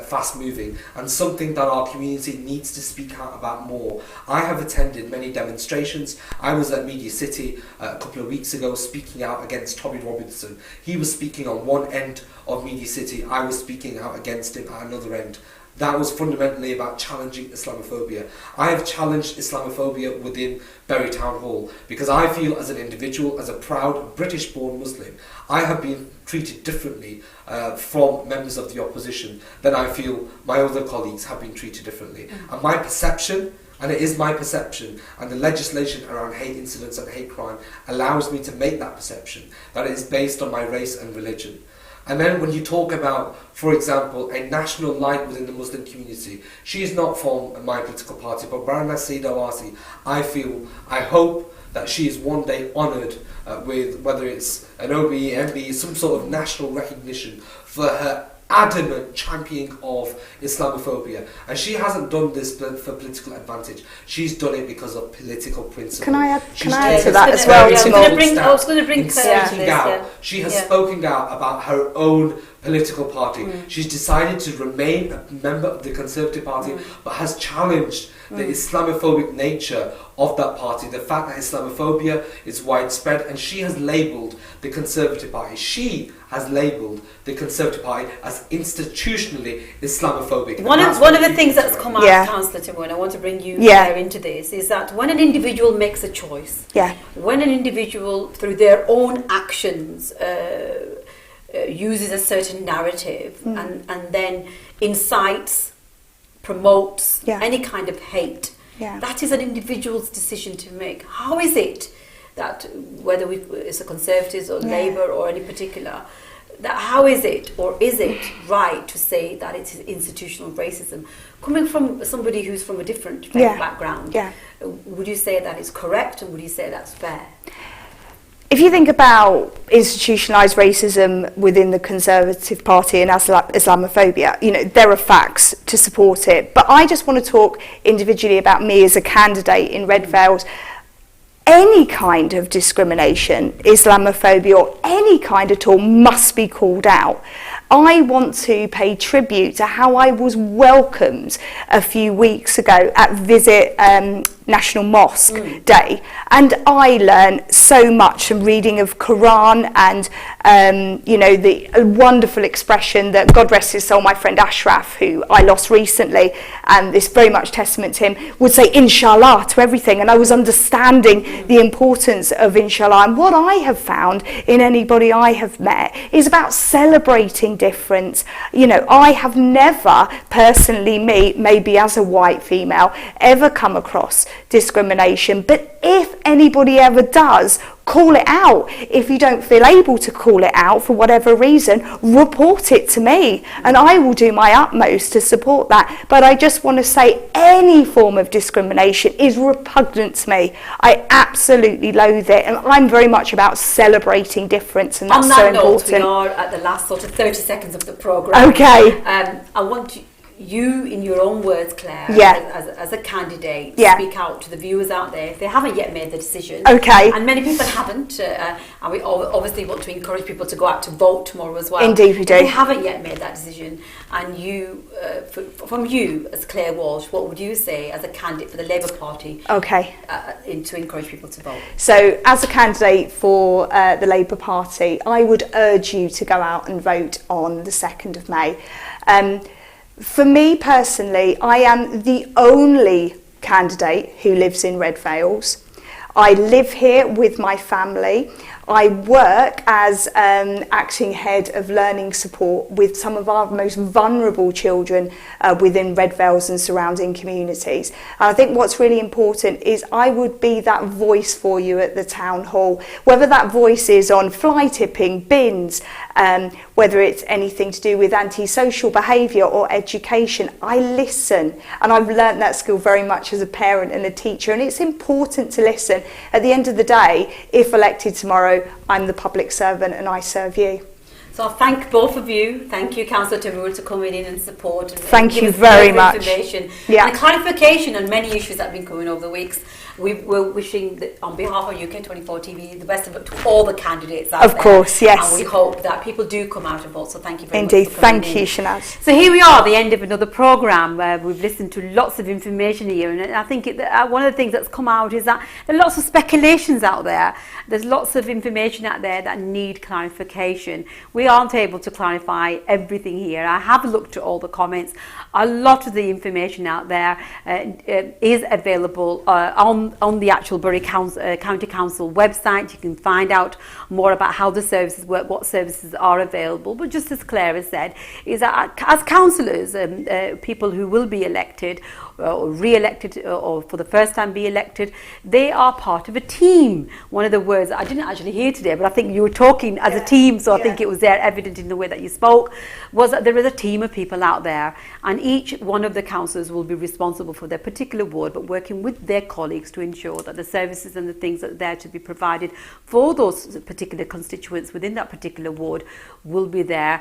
fast moving, and something that our community needs to speak out about more. I have attended many demonstrations. I was at Media City a couple of weeks ago speaking out against Tommy Robinson. He was speaking on one end of Media City, I was speaking out against him at another end. That was fundamentally about challenging Islamophobia. I have challenged Islamophobia within Bury Town Hall because I feel, as an individual, as a proud British-born Muslim, I have been treated differently from members of the opposition than I feel my other colleagues have been treated differently. And my perception, and it is my perception, and the legislation around hate incidents and hate crime allows me to make that perception, that it is based on my race and religion. And then when you talk about, for example, a national light within the Muslim community, she is not from my political party, but Baroness Saida Awasi, I hope that she is one day honoured with, whether it's an OBE, MBE, some sort of national recognition for her adamant championing of Islamophobia. And she hasn't done this for political advantage. She's done it because of political principle. Can I add to that as well? I was going to bring Clare to this. She has spoken out about her own political party. She's decided to remain a member of the Conservative Party, but has challenged the Islamophobic nature of that party, the fact that Islamophobia is widespread, and she has labelled the Conservative Party. She has labelled the Conservative Party as institutionally Islamophobic. One of the things that's come out, Councillor Tamoor, and I want to bring you there into this, is that when an individual makes a choice, when an individual, through their own actions, uses a certain narrative and then incites, promotes any kind of hate, that is an individual's decision to make. How is it that, whether it's a Conservatives or Labour or any particular, that how is it, or is it right to say that it's institutional racism? Coming from somebody who's from a different background, would you say that is correct, and would you say that's fair? If you think about institutionalised racism within the Conservative Party and Islamophobia, there are facts to support it. But I just want to talk individually about me as a candidate in Redvales. Any kind of discrimination, Islamophobia or any kind at all, must be called out. I want to pay tribute to how I was welcomed a few weeks ago at Visit National Mosque Day, and I learned so much from reading of Quran and the wonderful expression that, God rest his soul, my friend Ashraf, who I lost recently, and this very much testament to him, would say inshallah to everything, and I was understanding the importance of inshallah. And what I have found in anybody I have met is about celebrating difference. I have never personally, maybe as a white female, ever come across discrimination, but if anybody ever does, call it out. If you don't feel able to call it out for whatever reason, report it to me, and I will do my utmost to support that. But I just want to say any form of discrimination is repugnant to me. I absolutely loathe it, and I'm very much about celebrating difference, and that's so important. We are at the last sort of 30 seconds of the programme. Okay. I want you, in your own words, Claire, as a candidate, speak out to the viewers out there if they haven't yet made the decision. Okay. And many people haven't. And we obviously want to encourage people to go out to vote tomorrow as well. Indeed we do. If they haven't yet made that decision, and you, from you as Claire Walsh, what would you say as a candidate for the Labour Party? Okay. To encourage people to vote? So, as a candidate for the Labour Party, I would urge you to go out and vote on the 2nd of May. For me personally, I am the only candidate who lives in Redvales. I live here with my family. I work as acting head of learning support with some of our most vulnerable children within Redvales and surrounding communities. And I think what's really important is I would be that voice for you at the town hall, whether that voice is on fly tipping, bins, whether it's anything to do with antisocial behaviour or education. I listen, and I've learnt that skill very much as a parent and a teacher, and it's important to listen. At the end of the day, if elected tomorrow, I'm the public servant and I serve you. So I thank both of you. Thank you, Councillor Tamoor, for coming in and support. And thank you give us very much. Information and clarification on many issues that have been coming over the weeks. We're wishing, that on behalf of UK24 TV, the best of luck to all the candidates out there. Of course, yes. And we hope that people do come out and vote. So thank you very much. Indeed, thank you, in. Shanaz. So here we are, the end of another programme. We've listened to lots of information here, and I think one of the things that's come out is that there are lots of speculations out there. There's lots of information out there that need clarification. We aren't able to clarify everything here. I have looked at all the comments. A lot of the information out there is available on the actual County Council website. You can find out more about how the services work, what services are available. But just as Clare has said, is that as councillors, people who will be elected or re-elected or for the first time be elected, they are part of a team. One of the words that I didn't actually hear today, but I think you were talking as a team, so I think it was there evident in the way that you spoke, was that there is a team of people out there, and each one of the councillors will be responsible for their particular ward, but working with their colleagues to ensure that the services and the things that are there to be provided for those particular constituents within that particular ward will be there,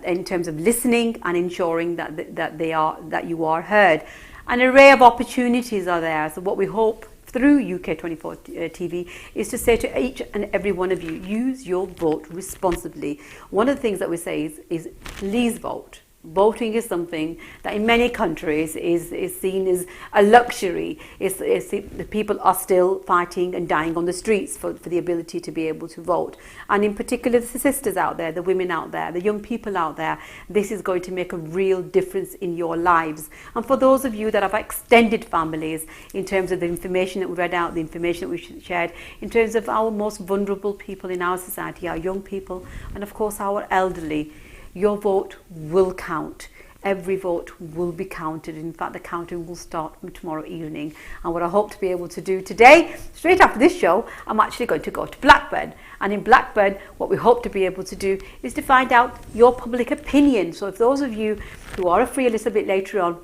in terms of listening and ensuring that you are heard. An array of opportunities are there. So what we hope through UK24 TV is to say to each and every one of you, use your vote responsibly. One of the things that we say is please vote. Voting is something that in many countries is seen as a luxury. The people are still fighting and dying on the streets for the ability to be able to vote. And in particular, the sisters out there, the women out there, the young people out there, this is going to make a real difference in your lives. And for those of you that have extended families, in terms of the information that we read out, the information that we shared, in terms of our most vulnerable people in our society, our young people, and of course our elderly, your vote will count. Every vote will be counted. In fact, the counting will start tomorrow evening. And what I hope to be able to do today, straight after this show, I'm actually going to go to Blackburn. And in Blackburn, what we hope to be able to do is to find out your public opinion. So if those of you who are free a little bit later on,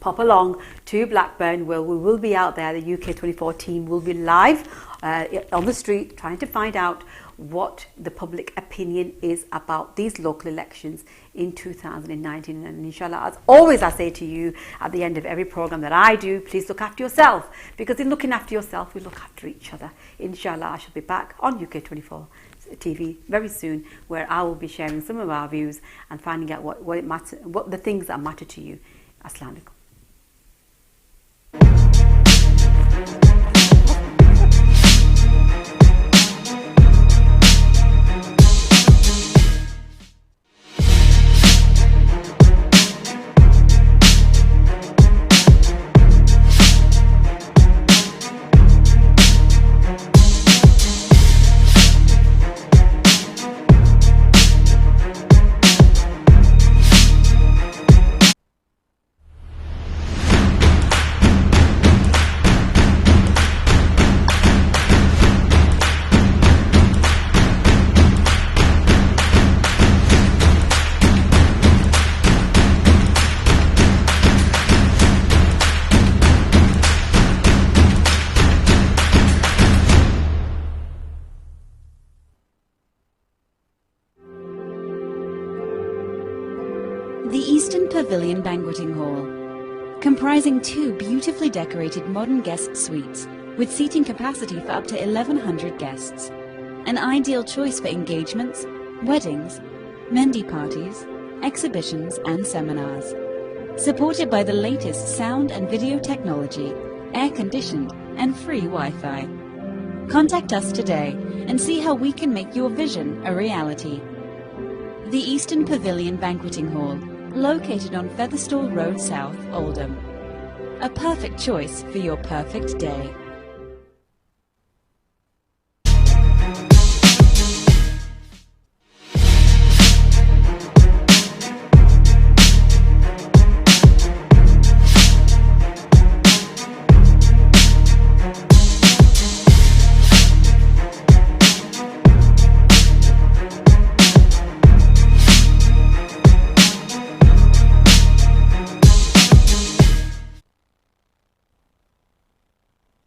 pop along to Blackburn, where we will be out there. The UK24 team will be live on the street trying to find out what the public opinion is about these local elections in 2019. And inshallah, as always, I say to you at the end of every program that I do, please look after yourself, because in looking after yourself, we look after each other. Inshallah, I shall be back on UK24 TV very soon, where I will be sharing some of our views and finding out what the things that matter to you. Assalamu alaikum. Pavilion Banqueting Hall. Comprising 2 beautifully decorated modern guest suites with seating capacity for up to 1,100 guests. An ideal choice for engagements, weddings, Mendi parties, exhibitions and seminars. Supported by the latest sound and video technology, air-conditioned and free Wi-Fi. Contact us today and see how we can make your vision a reality. The Eastern Pavilion Banqueting Hall, located on Featherstall Road South, Oldham. A perfect choice for your perfect day.